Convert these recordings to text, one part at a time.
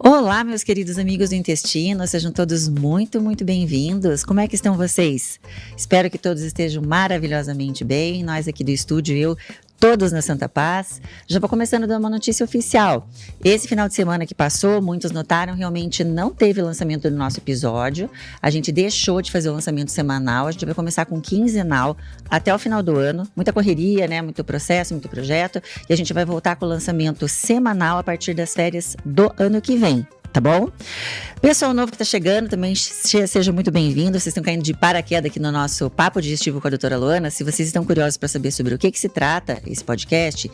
Olá, meus queridos amigos do intestino, sejam todos muito bem-vindos. Como é que estão vocês? Espero que todos estejam maravilhosamente bem. Nós aqui do estúdio, todos na Santa Paz. Já vou começando dando uma notícia oficial. Esse final de semana que passou, muitos notaram, realmente não teve lançamento do nosso episódio. A gente deixou de fazer o lançamento semanal, a gente vai começar com quinzenal até o final do ano. Muita correria, né? Muito processo, muito projeto. E a gente vai voltar com o lançamento semanal a partir das férias do ano que vem. Tá bom? Pessoal novo que tá chegando, também seja muito bem-vindo. Vocês estão caindo de paraquedas aqui no nosso Papo Digestivo com a doutora Luana. Se vocês estão curiosos para saber sobre o que se trata esse podcast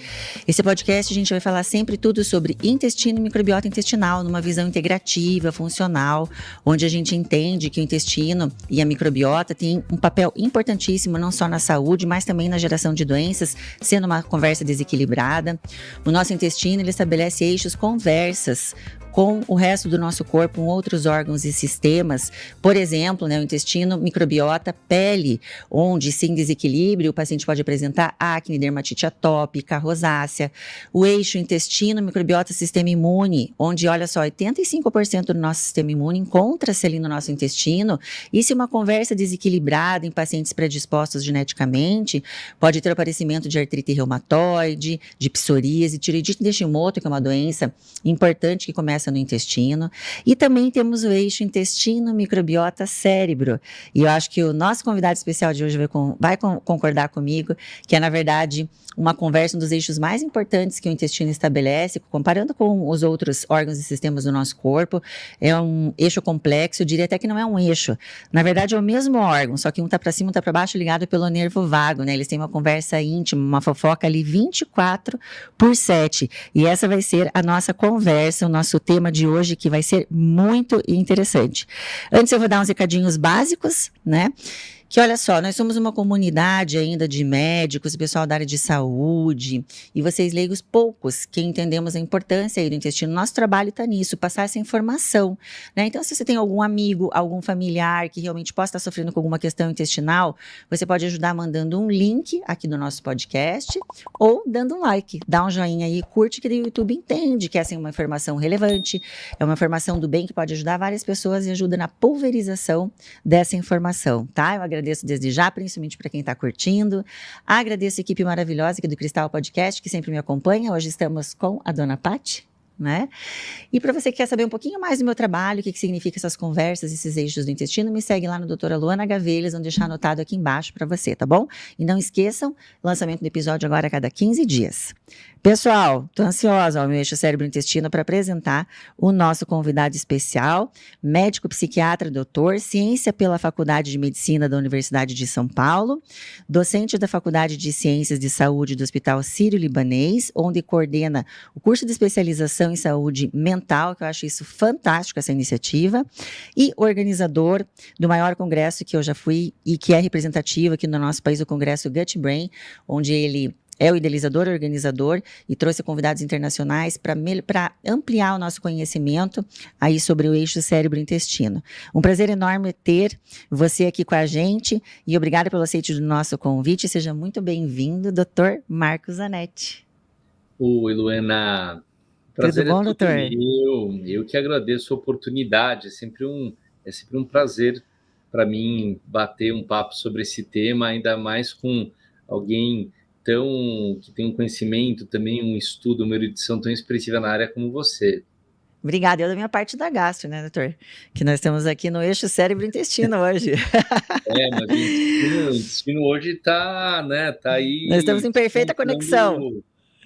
a gente vai falar sempre tudo sobre intestino e microbiota intestinal, numa visão integrativa, funcional, onde a gente entende que o intestino e a microbiota têm um papel importantíssimo, não só na saúde, mas também na geração de doenças, sendo uma conversa desequilibrada. O nosso intestino, ele estabelece eixos conversas com o resto do nosso corpo, com outros órgãos e sistemas. Por exemplo, o intestino, microbiota, pele, onde, sem desequilíbrio, o paciente pode apresentar acne, dermatite atópica, rosácea. O eixo intestino, microbiota, sistema imune, onde, olha só, 85% do nosso sistema imune encontra-se ali no nosso intestino. E se uma conversa desequilibrada em pacientes predispostos geneticamente, pode ter o aparecimento de artrite reumatoide, de psoríase, tireoidite de Hashimoto, que é uma doença importante que começa no intestino. E também temos o eixo intestino, microbiota, cérebro. E eu acho que o nosso convidado especial de hoje vai concordar comigo, que é, na verdade, uma conversa, um dos eixos mais importantes que o intestino estabelece, comparando com os outros órgãos e sistemas do nosso corpo. É um eixo complexo, eu diria até que não é um eixo. Na verdade, é o mesmo órgão, só que um está para cima, um está para baixo, ligado pelo nervo vago, né? Eles têm uma conversa íntima, uma fofoca ali 24/7. E essa vai ser a nossa conversa, o nosso tema de hoje, que vai ser muito interessante. Antes eu vou dar uns recadinhos básicos, né? Que olha só, nós somos uma comunidade ainda de médicos, pessoal da área de saúde, e vocês leigos poucos que entendemos a importância aí do intestino. Nosso trabalho está nisso, passar essa informação, né? Então, se você tem algum amigo, algum familiar que realmente possa estar sofrendo com alguma questão intestinal, você pode ajudar mandando um link aqui no nosso podcast ou dando um like, dá um joinha aí, curte, que o YouTube entende que essa é uma informação relevante, é uma informação do bem que pode ajudar várias pessoas e ajuda na pulverização dessa informação, tá? Eu agradeço desde já, principalmente para quem está curtindo. Agradeço a equipe maravilhosa aqui do Cristal Podcast, que sempre me acompanha. Hoje estamos com a dona Paty, né? E para você que quer saber um pouquinho mais do meu trabalho, o que significa essas conversas, esses eixos do intestino, me segue lá no doutora Luana Gavelhas, vão deixar anotado aqui embaixo para você, tá bom? E não esqueçam, lançamento do episódio agora a cada 15 dias. Pessoal, tô ansiosa ao meu eixo cérebro-intestino para apresentar o nosso convidado especial, médico psiquiatra, doutor, ciência pela Faculdade de Medicina da Universidade de São Paulo, docente da Faculdade de Ciências de Saúde do Hospital Sírio-Libanês, onde coordena o curso de especialização em saúde mental, que eu acho isso fantástico, essa iniciativa, e organizador do maior congresso que eu já fui e que é representativo aqui no nosso país, o Congresso Gut Brain, onde ele é o idealizador, organizador e trouxe convidados internacionais para ampliar o nosso conhecimento aí sobre o eixo cérebro-intestino. Um prazer enorme ter você aqui com a gente e obrigada pelo aceite do nosso convite. Seja muito bem-vindo, Dr. Marcos Zanetti. Oi, Luana. Prazer tudo bom, doutor? Eu que agradeço a oportunidade. É sempre um prazer para mim bater um papo sobre esse tema, ainda mais com alguém que tem um conhecimento, também um estudo, uma erudição tão expressiva na área como você. Obrigada. Eu da minha parte da gastro, né, doutor? Que nós estamos aqui no eixo cérebro-intestino hoje. Mas o intestino hoje está, né, tá aí... Nós estamos em perfeita conexão.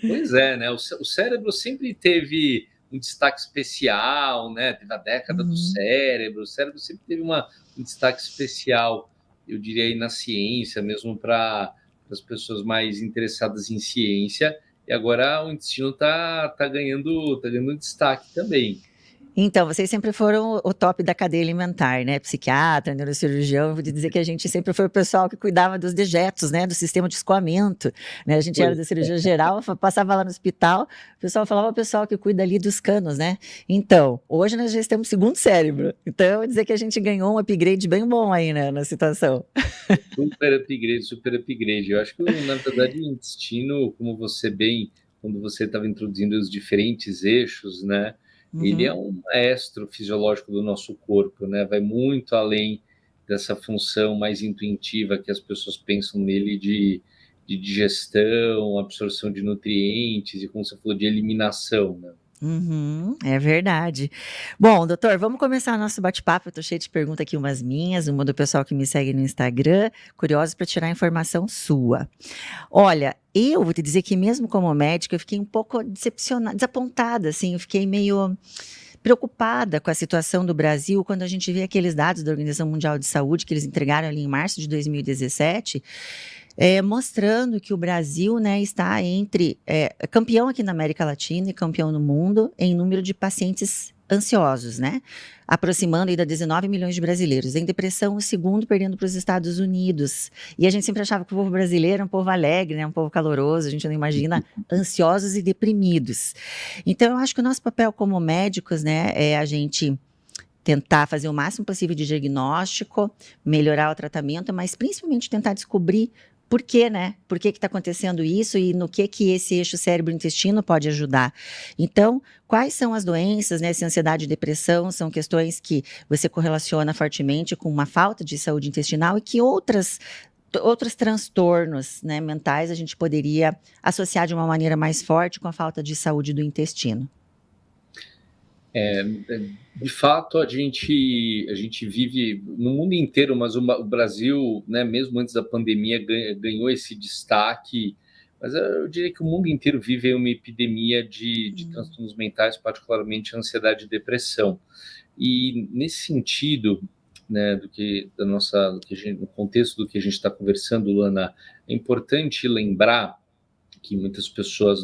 Pois é, né? O cérebro sempre teve um destaque especial, né? Teve a década do cérebro. O cérebro sempre teve um destaque especial, eu diria, aí na ciência, mesmo para as pessoas mais interessadas em ciência. E agora o intestino está ganhando destaque também. Então, vocês sempre foram o top da cadeia alimentar, né? Psiquiatra, neurocirurgião, vou dizer que a gente sempre foi o pessoal que cuidava dos dejetos, né? Do sistema de escoamento, né? A gente era da cirurgia geral, passava lá no hospital, o pessoal falava o pessoal que cuida ali dos canos, né? Então, hoje nós já estamos segundo cérebro. Então, eu vou dizer que a gente ganhou um upgrade bem bom aí, né? Na situação. Super upgrade. Eu acho que, na verdade, o intestino, como você bem, quando você estava introduzindo os diferentes eixos, né? ele é Uhum. um maestro fisiológico do nosso corpo, né? Vai muito além dessa função mais intuitiva que as pessoas pensam nele de digestão, absorção de nutrientes e, como você falou, de eliminação, né? Uhum, é verdade. Bom, doutor, vamos começar nosso bate-papo. Eu tô cheia de perguntas aqui, umas minhas, uma do pessoal que me segue no Instagram, curiosos para tirar informação sua. Olha, eu vou te dizer que mesmo como médica, eu fiquei um pouco decepcionada, desapontada, assim, eu fiquei meio preocupada com a situação do Brasil quando a gente vê aqueles dados da Organização Mundial de Saúde que eles entregaram ali em março de 2017, mostrando que o Brasil, né, está entre campeão aqui na América Latina e campeão no mundo em número de pacientes ansiosos, né? Aproximando ainda 19 milhões de brasileiros. Em depressão, o segundo perdendo para os Estados Unidos. E a gente sempre achava que o povo brasileiro é um povo alegre, né? Um povo caloroso, a gente não imagina ansiosos e deprimidos. Então, eu acho que o nosso papel como médicos, né, é a gente tentar fazer o máximo possível de diagnóstico, melhorar o tratamento, mas principalmente tentar descobrir por quê, né? Por que está acontecendo isso e no que esse eixo cérebro-intestino pode ajudar. Então, quais são as doenças, né? Se ansiedade e depressão são questões que você correlaciona fortemente com uma falta de saúde intestinal e que outros transtornos, né, mentais a gente poderia associar de uma maneira mais forte com a falta de saúde do intestino. De fato, a gente vive no mundo inteiro, mas o Brasil, né, mesmo antes da pandemia, ganhou esse destaque. Mas eu diria que o mundo inteiro vive uma epidemia de transtornos mentais, particularmente ansiedade e depressão. E nesse sentido, né, no contexto do que a gente está conversando, Luana, é importante lembrar que muitas pessoas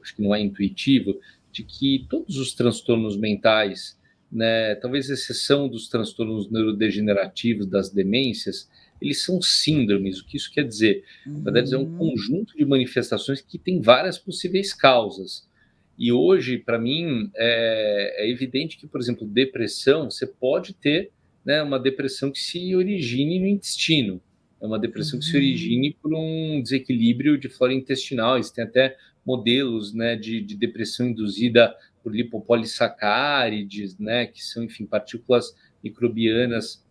acho que não é intuitivo, de que todos os transtornos mentais, né, talvez exceção dos transtornos neurodegenerativos, das demências, eles são síndromes. O que isso quer dizer? Na verdade, é um Uhum. conjunto de manifestações que tem várias possíveis causas. E hoje, para mim, é evidente que, por exemplo, depressão, você pode ter, né, uma depressão que se origine no intestino. É uma depressão que se Uhum. origine por um desequilíbrio de flora intestinal. Existem até modelos, né, de depressão induzida por lipopolissacarídeos, né, que são, enfim, partículas microbianas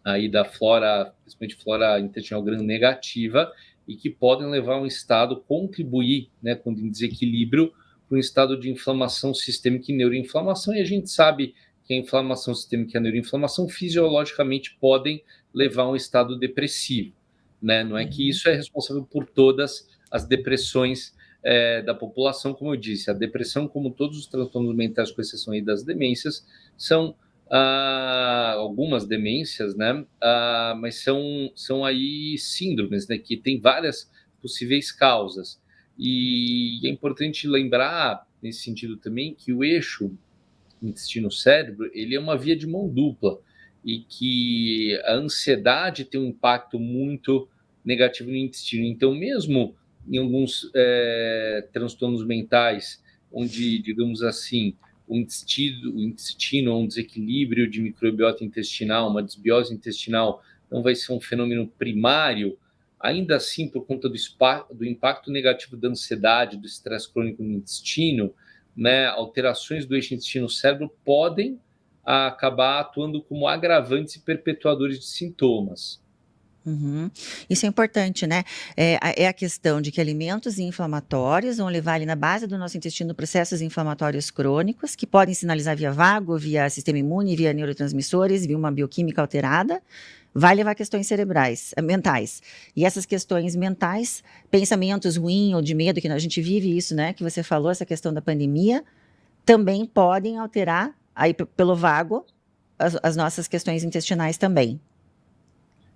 aí da flora, principalmente flora intestinal gram-negativa, e que podem levar a um estado, contribuir, né, quando em desequilíbrio, para um estado de inflamação sistêmica e neuroinflamação. E a gente sabe que a inflamação sistêmica e a neuroinflamação fisiologicamente podem levar a um estado depressivo, né? Não é que Uhum. isso é responsável por todas as depressões da população, como eu disse. A depressão, como todos os transtornos mentais, com exceção aí das demências, são algumas demências, né? Mas são aí síndromes, né? Que tem várias possíveis causas. E é importante lembrar, nesse sentido também, que o eixo intestino-cérebro, ele é uma via de mão dupla e que a ansiedade tem um impacto muito negativo no intestino. Então, mesmo em alguns transtornos mentais, onde, digamos assim, o intestino, um desequilíbrio de microbiota intestinal, uma desbiose intestinal, não vai ser um fenômeno primário, ainda assim, por conta do impacto negativo da ansiedade, do estresse crônico no intestino, né, alterações do eixo intestino-cérebro podem acabar atuando como agravantes e perpetuadores de sintomas. Uhum. Isso é importante, né? É a questão de que alimentos inflamatórios vão levar ali na base do nosso intestino processos inflamatórios crônicos, que podem sinalizar via vago, via sistema imune, via neurotransmissores, via uma bioquímica alterada, vai levar a questões cerebrais, mentais. E essas questões mentais, pensamentos ruins ou de medo, que a gente vive isso, né? Que você falou, essa questão da pandemia, também podem alterar, aí pelo vago, as nossas questões intestinais também.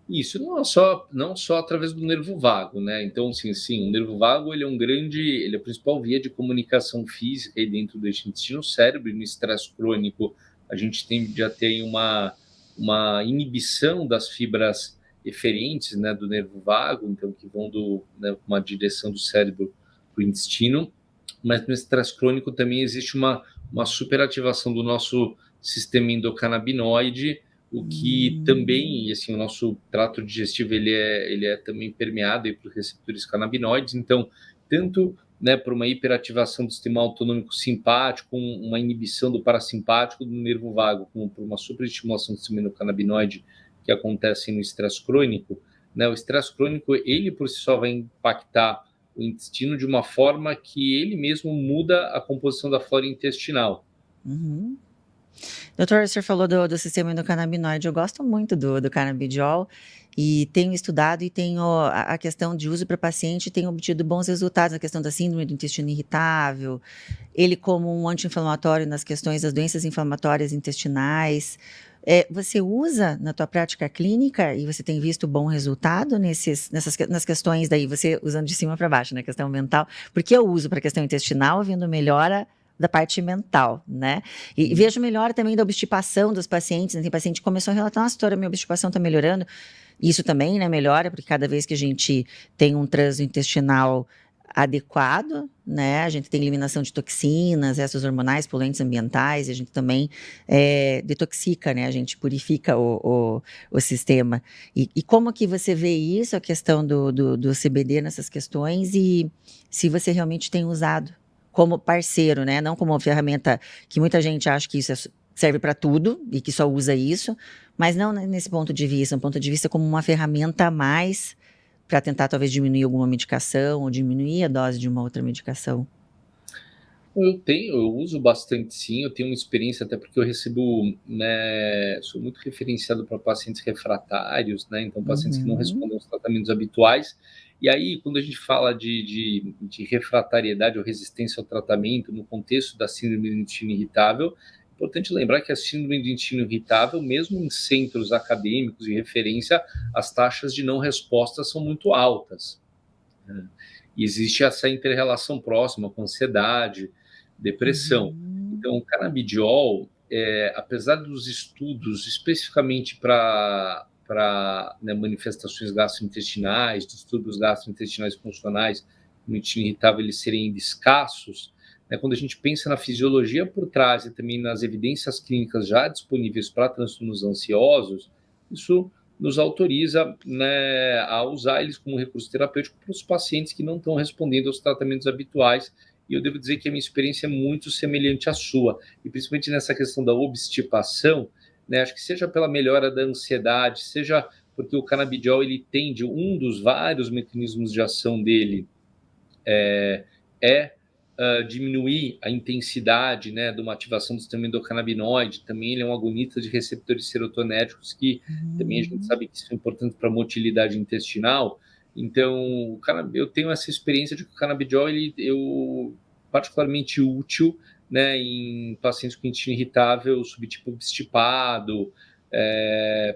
Isso não só através do nervo vago, né? Então, sim, o nervo vago ele é a principal via de comunicação física aí dentro do intestino-cérebro, e no estresse crônico a gente já tem uma inibição das fibras eferentes, né, do nervo vago, então que vão né, uma direção do cérebro para o intestino, mas no estresse crônico também existe uma superativação do nosso sistema endocannabinoide, o que também, assim, o nosso trato digestivo ele é também permeado por receptores canabinoides. Então, tanto né, por uma hiperativação do sistema autonômico simpático, uma inibição do parasimpático do nervo vago, como por uma superestimulação do sistema endocannabinoide que acontece no estresse crônico, né? O estresse crônico, ele por si só vai impactar o intestino de uma forma que ele mesmo muda a composição da flora intestinal. Uhum. Doutor, o senhor falou do sistema endocannabinoide. Eu gosto muito do canabidiol e tenho estudado e tenho a questão de uso para paciente, tenho obtido bons resultados na questão da síndrome do intestino irritável, ele como um anti-inflamatório nas questões das doenças inflamatórias intestinais. Você usa na tua prática clínica e você tem visto bom resultado nas questões daí, você usando de cima para baixo, na questão mental? Porque eu uso para a questão intestinal, vendo melhora da parte mental, né? E vejo melhora também da obstipação dos pacientes, né? Tem paciente que começou a relatar, nossa, doutora, minha obstipação está melhorando. Isso também, né, melhora, porque cada vez que a gente tem um trânsito intestinal adequado, né, a gente tem eliminação de toxinas, essas hormonais, poluentes ambientais, e a gente também detoxica, né, a gente purifica o sistema. E como que você vê isso, a questão do CBD nessas questões, e se você realmente tem usado como parceiro, né, não como uma ferramenta que muita gente acha que isso serve para tudo e que só usa isso, mas não nesse ponto de vista, um ponto de vista como uma ferramenta a mais para tentar talvez diminuir alguma medicação ou diminuir a dose de uma outra medicação. Eu uso bastante sim, eu tenho uma experiência até porque eu recebo, né, sou muito referenciado para pacientes refratários, né, então pacientes que não respondem aos tratamentos habituais, e aí quando a gente fala de refratariedade ou resistência ao tratamento no contexto da síndrome do intestino irritável, é importante lembrar que a síndrome do intestino irritável, mesmo em centros acadêmicos de referência, as taxas de não resposta são muito altas, né? E existe essa inter-relação próxima com ansiedade, depressão. Então, o canabidiol, apesar dos estudos especificamente para né, manifestações gastrointestinais, distúrbios gastrointestinais funcionais, no intestino irritável, eles serem escassos, né, quando a gente pensa na fisiologia por trás e também nas evidências clínicas já disponíveis para transtornos ansiosos, isso nos autoriza, né, a usar eles como recurso terapêutico para os pacientes que não estão respondendo aos tratamentos habituais. E eu devo dizer que a minha experiência é muito semelhante à sua, e principalmente nessa questão da obstipação, né, acho que seja pela melhora da ansiedade, seja porque o canabidiol ele tende, um dos vários mecanismos de ação dele diminuir a intensidade, né, de uma ativação do sistema endocannabinoide. Também ele é um agonista de receptores serotonérgicos, que também a gente sabe que isso é importante para a motilidade intestinal. Então, eu tenho essa experiência de que o canabidiol eu particularmente útil, né, em pacientes com intestino irritável, subtipo obstipado,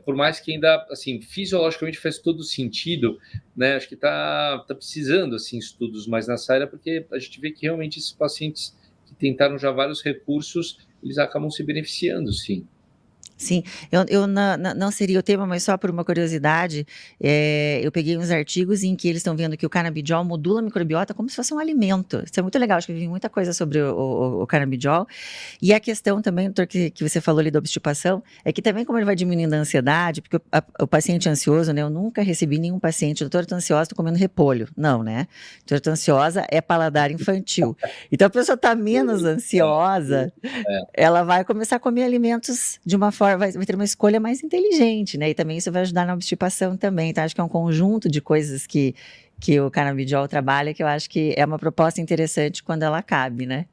por mais que ainda, assim, fisiologicamente faz todo sentido, né, acho que tá precisando, assim, estudos mais nessa área, porque a gente vê que realmente esses pacientes que tentaram já vários recursos, eles acabam se beneficiando, sim. Sim, não seria o tema, mas só por uma curiosidade, eu peguei uns artigos em que eles estão vendo que o canabidiol modula a microbiota como se fosse um alimento. Isso é muito legal, acho que eu vi muita coisa sobre o canabidiol. E a questão também, doutor, que você falou ali da obstipação, é que também como ele vai diminuindo a ansiedade, porque o paciente ansioso, né, eu nunca recebi nenhum paciente, doutor, eu tô ansiosa, tô comendo repolho. Não, né? Doutor, eu tô ansiosa é paladar infantil. Então a pessoa tá menos ansiosa, ela vai começar a comer alimentos de uma forma, vai ter uma escolha mais inteligente, né? E também isso vai ajudar na obstipação também, tá? Acho que é um conjunto de coisas que o canabidiol trabalha, que eu acho que é uma proposta interessante quando ela cabe, né?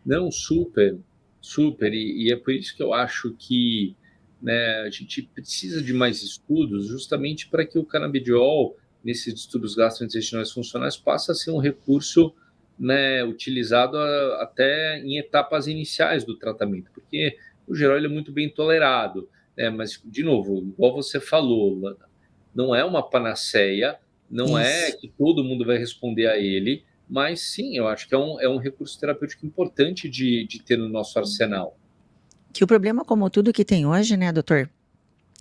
Não, super, super, e é por isso que eu acho que, né, a gente precisa de mais estudos, justamente para que o canabidiol, nesses distúrbios gastrointestinais funcionais, passe a ser um recurso, né, utilizado até em etapas iniciais do tratamento, porque no geral ele é muito bem tolerado, né, mas, de novo, igual você falou, não é uma panaceia, não é Isso. que todo mundo vai responder a ele, mas sim, eu acho que é um recurso terapêutico importante de ter no nosso arsenal. Que o problema, como tudo que tem hoje, né, doutor?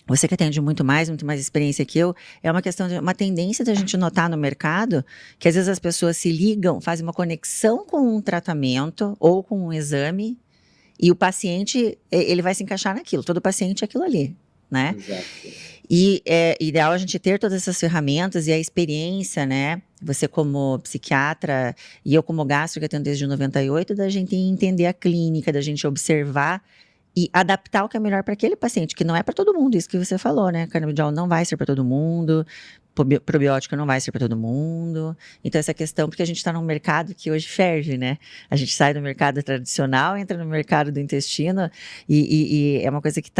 Você que atende muito mais experiência que eu, é uma questão de uma tendência da gente notar no mercado que às vezes as pessoas se ligam, fazem uma conexão com um tratamento ou com um exame e o paciente, ele vai se encaixar naquilo, todo paciente é aquilo ali, né? Exato. E é ideal a gente ter todas essas ferramentas e a experiência, né? você como psiquiatra e eu como gastro, que atendo desde 98, da gente entender a clínica, da gente observar e adaptar o que é melhor para aquele paciente, que não é para todo mundo, isso que você falou, né? Canabidiol não vai ser para todo mundo, probiótico não vai ser para todo mundo. Então, essa questão, porque a gente está num mercado que hoje ferve, né? A gente sai do mercado tradicional, entra no mercado do intestino e é uma coisa que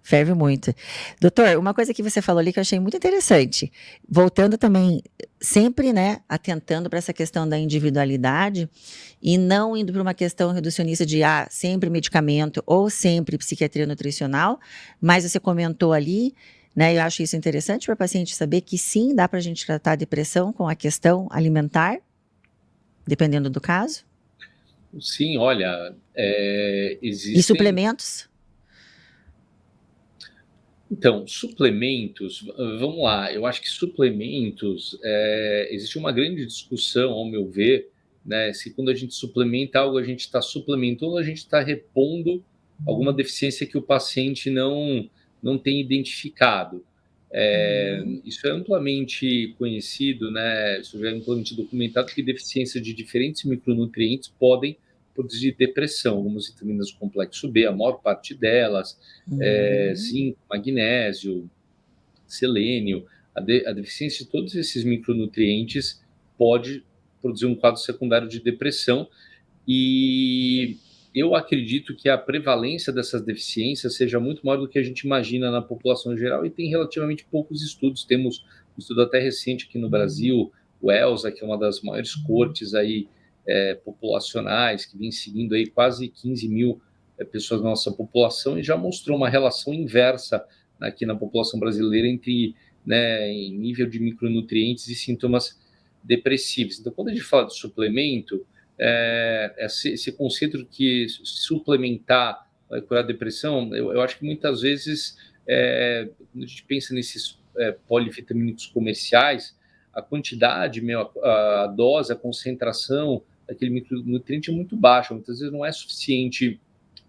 ferve muito. Doutor, uma coisa que você falou ali que eu achei muito interessante, voltando também, sempre, né, atentando para essa questão da individualidade e não indo para uma questão reducionista de sempre medicamento ou sempre psiquiatria nutricional, mas você comentou ali, né, eu acho isso interessante para o paciente saber que sim, dá para a gente tratar a depressão com a questão alimentar, dependendo do caso. Sim, olha, E existem... suplementos? Então, suplementos, vamos lá, eu acho que suplementos, existe uma grande discussão, ao meu ver, né, se quando a gente suplementa algo, a gente está suplementando, a gente está repondo alguma deficiência que o paciente não tem identificado. Isso é amplamente conhecido, né, isso já é amplamente documentado, que deficiência de diferentes micronutrientes podem produzir depressão, algumas vitaminas do complexo B, a maior parte delas, zinco, magnésio, selênio, a deficiência de todos esses micronutrientes pode produzir um quadro secundário de depressão, e eu acredito que a prevalência dessas deficiências seja muito maior do que a gente imagina na população geral, e tem relativamente poucos estudos. Temos um estudo até recente aqui no Brasil, o ELSA, que é uma das maiores cortes aí, populacionais, que vem seguindo aí quase 15 mil pessoas da nossa população, e já mostrou uma relação inversa aqui na população brasileira entre, né, em nível de micronutrientes e sintomas depressivos. Então, quando a gente fala de suplemento, esse conceito de que suplementar vai curar a depressão, eu acho que muitas vezes, quando a gente pensa nesses polivitamínicos comerciais, a quantidade, a dose, a concentração daquele micronutriente é muito baixa, muitas vezes não é suficiente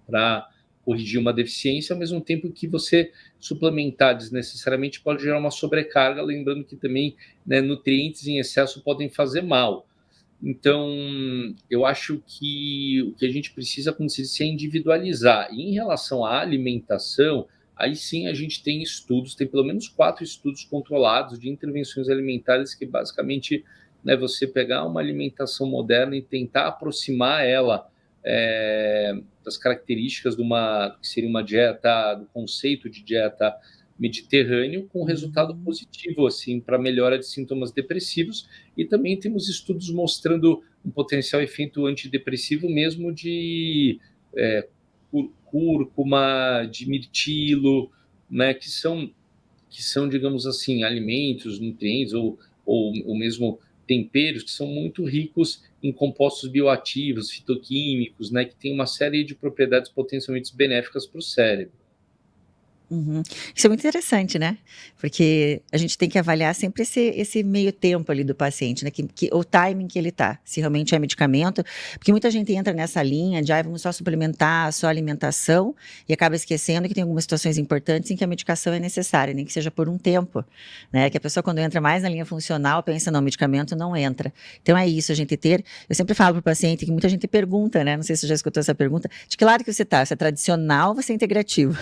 para corrigir uma deficiência, ao mesmo tempo que você suplementar desnecessariamente pode gerar uma sobrecarga, lembrando que também, né, nutrientes em excesso podem fazer mal. Então, eu acho que o que a gente precisa, como se diz, é individualizar. E em relação à alimentação, aí sim a gente tem estudos, tem pelo menos 4 estudos controlados de intervenções alimentares que basicamente, né, você pegar uma alimentação moderna e tentar aproximar ela das características que seria uma dieta, do conceito de dieta mediterrâneo, com resultado positivo, assim, para melhora de sintomas depressivos. E também temos estudos mostrando um potencial efeito antidepressivo mesmo de cúrcuma, de mirtilo, né, que são, digamos assim, alimentos, nutrientes ou mesmo temperos que são muito ricos em compostos bioativos, fitoquímicos, né, que tem uma série de propriedades potencialmente benéficas para o cérebro. Isso é muito interessante, né? Porque a gente tem que avaliar sempre esse meio tempo ali do paciente, né? O timing que ele tá, se realmente é medicamento, porque muita gente entra nessa linha de vamos só suplementar, só alimentação, e acaba esquecendo que tem algumas situações importantes em que a medicação é necessária, nem que seja por um tempo, né? Que a pessoa, quando entra mais na linha funcional, pensa, não, medicamento não entra. Então é isso, a gente eu sempre falo para o paciente que muita gente pergunta, né? Não sei se você já escutou essa pergunta, de que lado que você tá? Se é tradicional ou você é integrativo?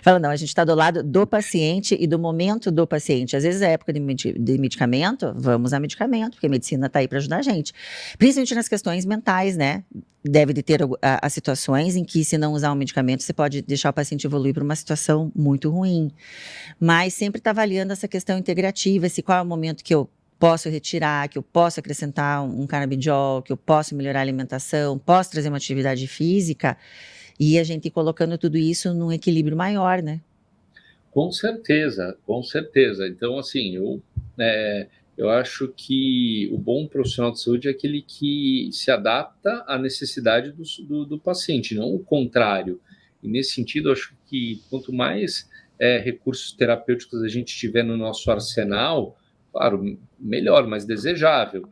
Fala, não, a gente está do lado do paciente e do momento do paciente. Às vezes é época de medicamento, vamos a medicamento, porque a medicina está aí para ajudar a gente. Principalmente nas questões mentais, né? Deve de ter as situações em que, se não usar um medicamento, você pode deixar o paciente evoluir para uma situação muito ruim. Mas sempre está avaliando essa questão integrativa, qual é o momento que eu posso retirar, que eu posso acrescentar um canabidiol, que eu posso melhorar a alimentação, posso trazer uma atividade física. E a gente colocando tudo isso num equilíbrio maior, né? Com certeza, com certeza. Então, assim, eu acho que o bom profissional de saúde é aquele que se adapta à necessidade do paciente, não o contrário. E nesse sentido, eu acho que quanto mais recursos terapêuticos a gente tiver no nosso arsenal, claro, melhor, mais desejável.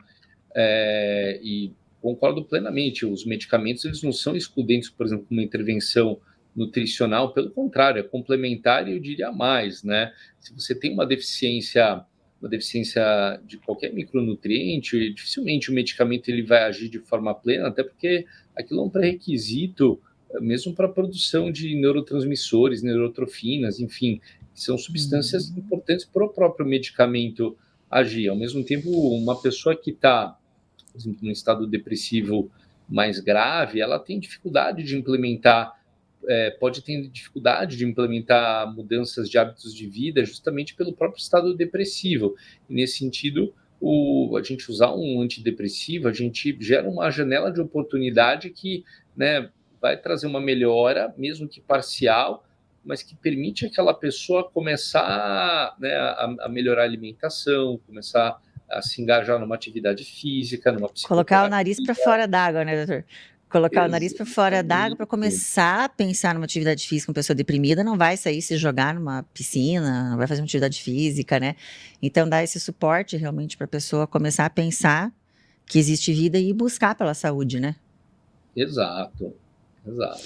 E concordo plenamente, os medicamentos eles não são excludentes, por exemplo, uma intervenção nutricional, pelo contrário, é complementar e eu diria mais, né? Se você tem uma deficiência uma deficiência de qualquer micronutriente, dificilmente o medicamento ele vai agir de forma plena, até porque aquilo é um pré-requisito, mesmo para a produção de neurotransmissores, neurotrofinas, enfim, que são substâncias importantes para o próprio medicamento agir. Ao mesmo tempo, uma pessoa que está, por exemplo, num estado depressivo mais grave, ela tem dificuldade de implementar, pode ter dificuldade de implementar mudanças de hábitos de vida justamente pelo próprio estado depressivo. E nesse sentido, a gente usar um antidepressivo, a gente gera uma janela de oportunidade que, né, vai trazer uma melhora, mesmo que parcial, mas que permite aquela pessoa começar, né, a melhorar a alimentação, começar a se engajar numa atividade física, numa Colocar o nariz psicoterapia. para fora d'água, né, doutor? Colocar o nariz para fora d'água para Exatamente. começar a pensar numa atividade física. Uma pessoa deprimida não vai sair se jogar numa piscina, não vai fazer uma atividade física, né? Então, dar esse suporte realmente para a pessoa começar a pensar que existe vida e buscar pela saúde, né? Exato, exato.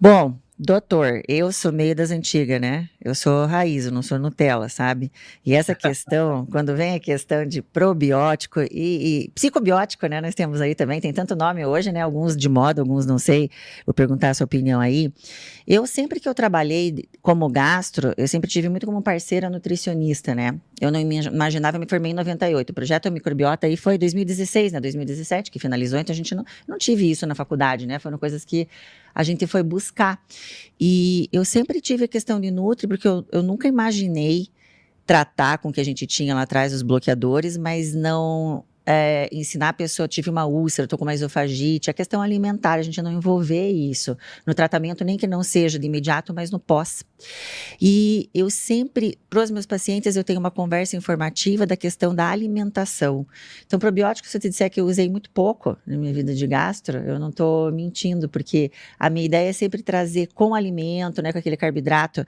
Bom, doutor, eu sou meio das antigas, né? Eu sou raiz, eu não sou Nutella, sabe? E essa questão, quando vem a questão de probiótico e psicobiótico, né? Nós temos aí também, tem tanto nome hoje, né? Alguns de moda, alguns não sei. Vou perguntar a sua opinião aí. Eu sempre que eu trabalhei como gastro, eu sempre tive muito como parceira nutricionista, né? Eu não imaginava, eu me formei em 98. O projeto Microbiota aí foi 2016, né? 2017 que finalizou, então a gente não tive isso na faculdade, né? Foram coisas que a gente foi buscar. E eu sempre tive a questão de nutri, porque eu nunca imaginei tratar com o que a gente tinha lá atrás, os bloqueadores, mas não ensinar a pessoa, tive uma úlcera, estou com uma esofagite, a questão alimentar, a gente não envolver isso no tratamento, nem que não seja de imediato, mas no pós. E eu sempre, para os meus pacientes, eu tenho uma conversa informativa da questão da alimentação. Então, probiótico, se eu te disser que eu usei muito pouco na minha vida de gastro, eu não estou mentindo, porque a minha ideia é sempre trazer com alimento, né, com aquele carboidrato,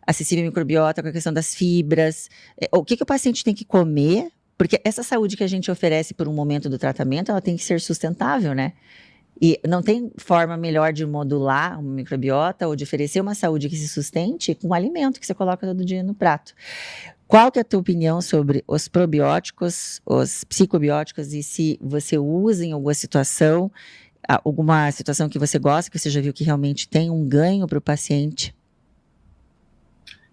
acessível à microbiota, com a questão das fibras, o que o paciente tem que comer, porque essa saúde que a gente oferece por um momento do tratamento, ela tem que ser sustentável, né? E não tem forma melhor de modular uma microbiota ou de oferecer uma saúde que se sustente com um alimento que você coloca todo dia no prato. Qual que é a tua opinião sobre os probióticos, os psicobióticos e se você usa em alguma situação que você gosta, que você já viu que realmente tem um ganho para o paciente?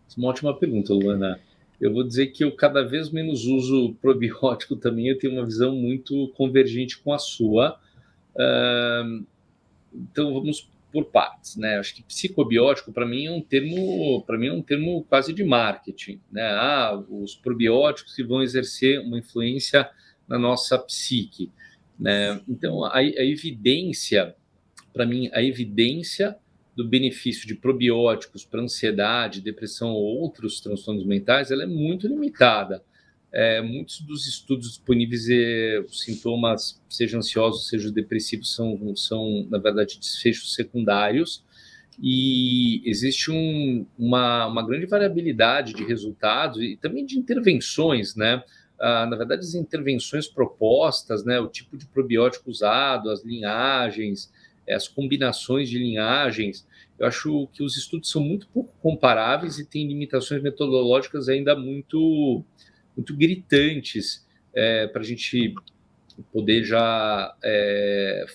Isso é uma ótima pergunta, Luana. Eu vou dizer que eu cada vez menos uso probiótico também, eu tenho uma visão muito convergente com a sua. Então vamos por partes, né? Acho que psicobiótico para mim é um termo quase de marketing, né? Os probióticos que vão exercer uma influência na nossa psique, né? Então a evidência, para mim, a evidência do benefício de probióticos para ansiedade, depressão ou outros transtornos mentais, ela é muito limitada. Muitos dos estudos disponíveis, os sintomas, seja ansiosos, seja depressivos, são na verdade, desfechos secundários, e existe uma grande variabilidade de resultados e também de intervenções, né? Na verdade, as intervenções propostas, né, o tipo de probiótico usado, as linhagens, as combinações de linhagens, eu acho que os estudos são muito pouco comparáveis e têm limitações metodológicas ainda muito, muito gritantes para a gente poder já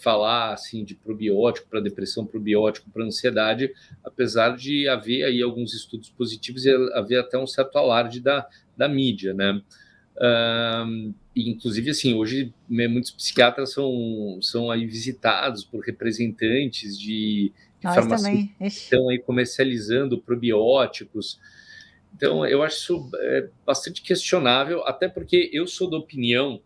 falar assim de probiótico para depressão, probiótico para ansiedade, apesar de haver aí alguns estudos positivos e haver até um certo alarde da mídia, né? Inclusive, assim, hoje muitos psiquiatras são aí visitados por representantes de Nós farmacêuticos também. que Ixi. estão aí comercializando probióticos. Então, eu acho isso bastante questionável, até porque eu sou da opinião,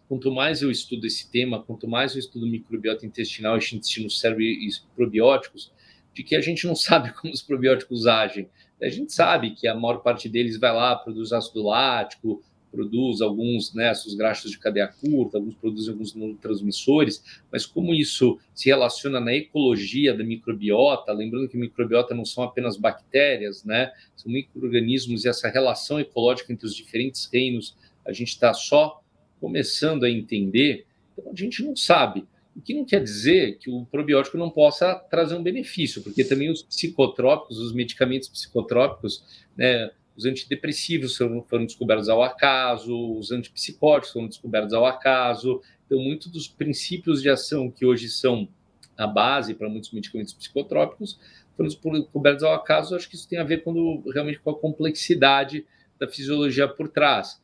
quanto mais eu estudo esse tema, quanto mais eu estudo microbiota intestinal, intestino, cérebro e probióticos, de que a gente não sabe como os probióticos agem. A gente sabe que a maior parte deles vai lá, produz ácido lático, produz alguns, né, ácidos graxos de cadeia curta, alguns produzem alguns neurotransmissores, mas como isso se relaciona na ecologia da microbiota, lembrando que microbiota não são apenas bactérias, né, são micro-organismos, e essa relação ecológica entre os diferentes reinos, a gente está só começando a entender, então a gente não sabe. O que não quer dizer que o probiótico não possa trazer um benefício, porque também os psicotrópicos, os medicamentos psicotrópicos, né, os antidepressivos foram descobertos ao acaso, os antipsicóticos foram descobertos ao acaso. Então, muitos dos princípios de ação que hoje são a base para muitos medicamentos psicotrópicos foram descobertos ao acaso. Acho que isso tem a ver realmente com a complexidade da fisiologia por trás.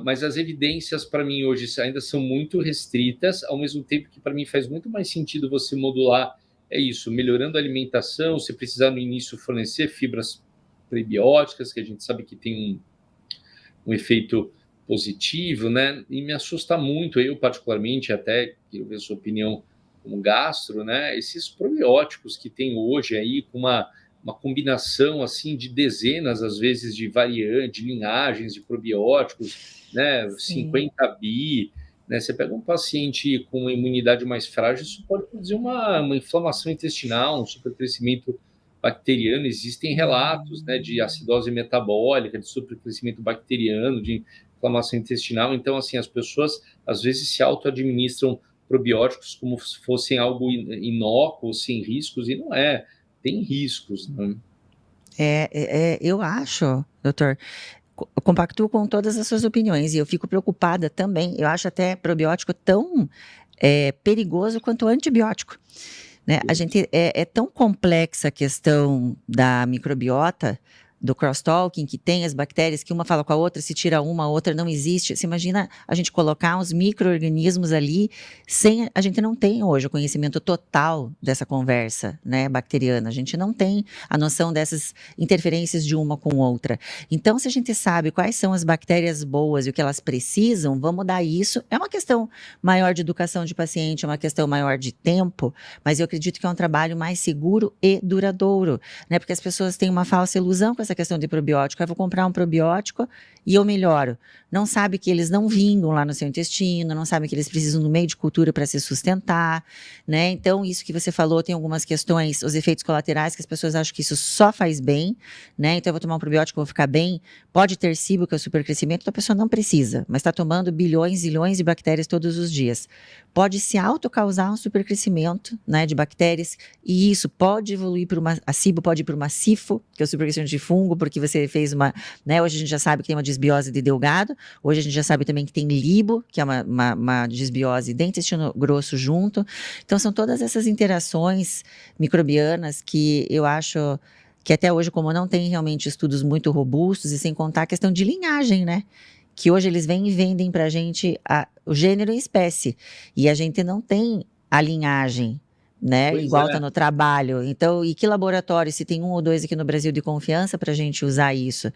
Mas as evidências, para mim, hoje ainda são muito restritas, ao mesmo tempo que, para mim, faz muito mais sentido você modular isso, melhorando a alimentação, se precisar no início fornecer fibras prebióticas, que a gente sabe que tem um efeito positivo, né? E me assusta muito, eu particularmente, até quero ver a sua opinião como gastro, né? Esses probióticos que tem hoje aí, com uma combinação assim de dezenas, às vezes, de variantes, de linhagens de probióticos, né? Sim. 50 bi, né? Você pega um paciente com uma imunidade mais frágil, isso pode produzir uma inflamação intestinal, um supercrescimento bacteriano. Existem relatos, né, de acidose metabólica, de supercrescimento bacteriano, de inflamação intestinal. Então, assim, as pessoas às vezes se auto-administram probióticos como se fossem algo inócuo, sem riscos, e não é. Tem riscos, né? Eu acho, doutor, eu compactuo com todas as suas opiniões e eu fico preocupada também. Eu acho até probiótico tão perigoso quanto antibiótico, né? A gente é tão complexa a questão da microbiota, do crosstalking, que tem as bactérias, que uma fala com a outra, se tira uma, a outra não existe. Você imagina a gente colocar uns micro-organismos ali, a gente não tem hoje o conhecimento total dessa conversa, né, bacteriana. A gente não tem a noção dessas interferências de uma com outra. Então, se a gente sabe quais são as bactérias boas e o que elas precisam, vamos dar isso. É uma questão maior de educação de paciente, é uma questão maior de tempo, mas eu acredito que é um trabalho mais seguro e duradouro, né, porque as pessoas têm uma falsa ilusão com essa questão de probiótico. Eu vou comprar um probiótico e eu melhoro. Não sabe que eles não vingam lá no seu intestino, não sabe que eles precisam do meio de cultura para se sustentar, né? Então, isso que você falou, tem algumas questões, os efeitos colaterais, que as pessoas acham que isso só faz bem, né? Então, eu vou tomar um probiótico, vou ficar bem. Pode ter SIBO, que é o supercrescimento, então a pessoa não precisa, mas está tomando bilhões, zilhões de bactérias todos os dias. Pode se autocausar um supercrescimento, né, de bactérias, e isso pode evoluir para a SIBO, pode ir para uma SIFO, que é o supercrescimento de fungo, porque você fez né, hoje a gente já sabe que tem uma disbiose de delgado, hoje a gente já sabe também que tem LIBO, que é uma disbiose de intestino grosso junto. Então, são todas essas interações microbianas que eu acho que até hoje, como não tem realmente estudos muito robustos, e sem contar a questão de linhagem, né? Que hoje eles vêm e vendem pra gente o gênero e espécie, e a gente não tem a linhagem, né? Pois Igual é. tá no trabalho. Então, e que laboratório, se tem um ou dois aqui no Brasil de confiança pra gente usar isso?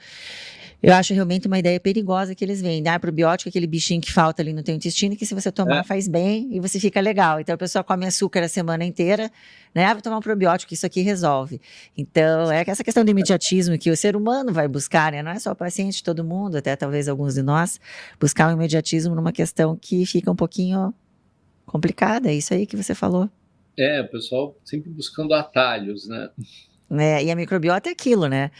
Eu acho realmente uma ideia perigosa que eles vendem. Probiótico é aquele bichinho que falta ali no teu intestino, que se você tomar faz bem e você fica legal. Então a pessoa come açúcar a semana inteira, né? Vou tomar um probiótico, isso aqui resolve. Então é essa questão do imediatismo que o ser humano vai buscar, né? Não é só o paciente, todo mundo, até talvez alguns de nós, buscar o imediatismo numa questão que fica um pouquinho complicada. É isso aí que você falou. O pessoal sempre buscando atalhos, né? E a microbiota é aquilo, né?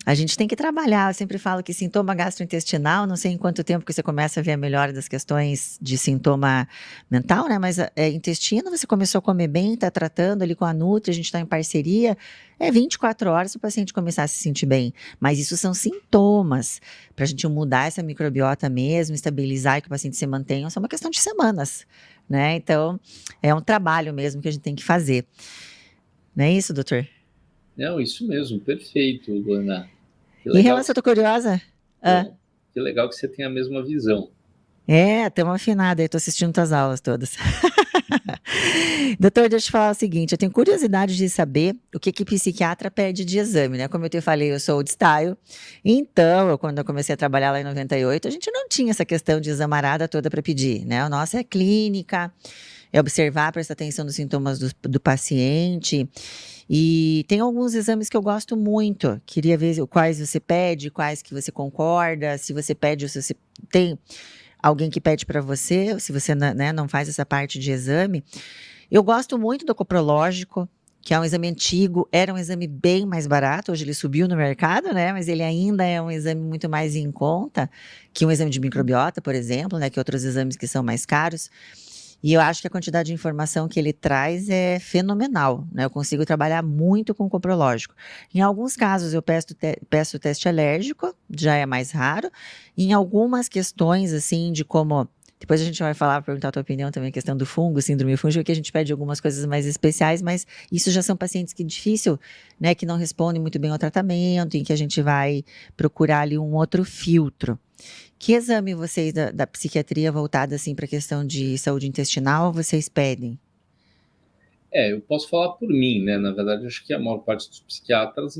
A gente tem que trabalhar. Eu sempre falo que sintoma gastrointestinal, não sei em quanto tempo que você começa a ver a melhora das questões de sintoma mental, né? Mas intestino, você começou a comer bem, está tratando ali com a Nutri, a gente está em parceria. 24 horas se o paciente começar a se sentir bem. Mas isso são sintomas. Para a gente mudar essa microbiota mesmo, estabilizar e que o paciente se mantenha, isso é uma questão de semanas, né? Então, é um trabalho mesmo que a gente tem que fazer. Não é isso, doutor? Não, isso mesmo, perfeito, Luana. Em relação, eu tô curiosa. Que legal que você tem a mesma visão. Estamos afinados aí, tô assistindo tuas aulas todas. Doutor, deixa eu te falar o seguinte, eu tenho curiosidade de saber o que psiquiatra pede de exame, né? Como eu te falei, eu sou old style, então, quando eu comecei a trabalhar lá em 98, a gente não tinha essa questão de examarada toda para pedir, né? O nosso é clínica, é observar, prestar atenção nos sintomas do paciente. E tem alguns exames que eu gosto muito. Queria ver quais você pede, quais que você concorda, se você pede ou se você tem alguém que pede para você, se você, né, não faz essa parte de exame. Eu gosto muito do coprológico, que é um exame antigo, era um exame bem mais barato, hoje ele subiu no mercado, né, mas ele ainda é um exame muito mais em conta que um exame de microbiota, por exemplo, né, que outros exames que são mais caros. E eu acho que a quantidade de informação que ele traz é fenomenal, né? Eu consigo trabalhar muito com o coprológico. Em alguns casos eu peço teste alérgico, já é mais raro. Em algumas questões, assim, de como. Depois a gente vai falar, perguntar a tua opinião também, a questão do fungo, síndrome fúngica, que a gente pede algumas coisas mais especiais, mas isso já são pacientes que difícil, né, que não respondem muito bem ao tratamento, em que a gente vai procurar ali um outro filtro. Que exame vocês da psiquiatria voltada assim para a questão de saúde intestinal vocês pedem? Eu posso falar por mim, né? Na verdade, acho que a maior parte dos psiquiatras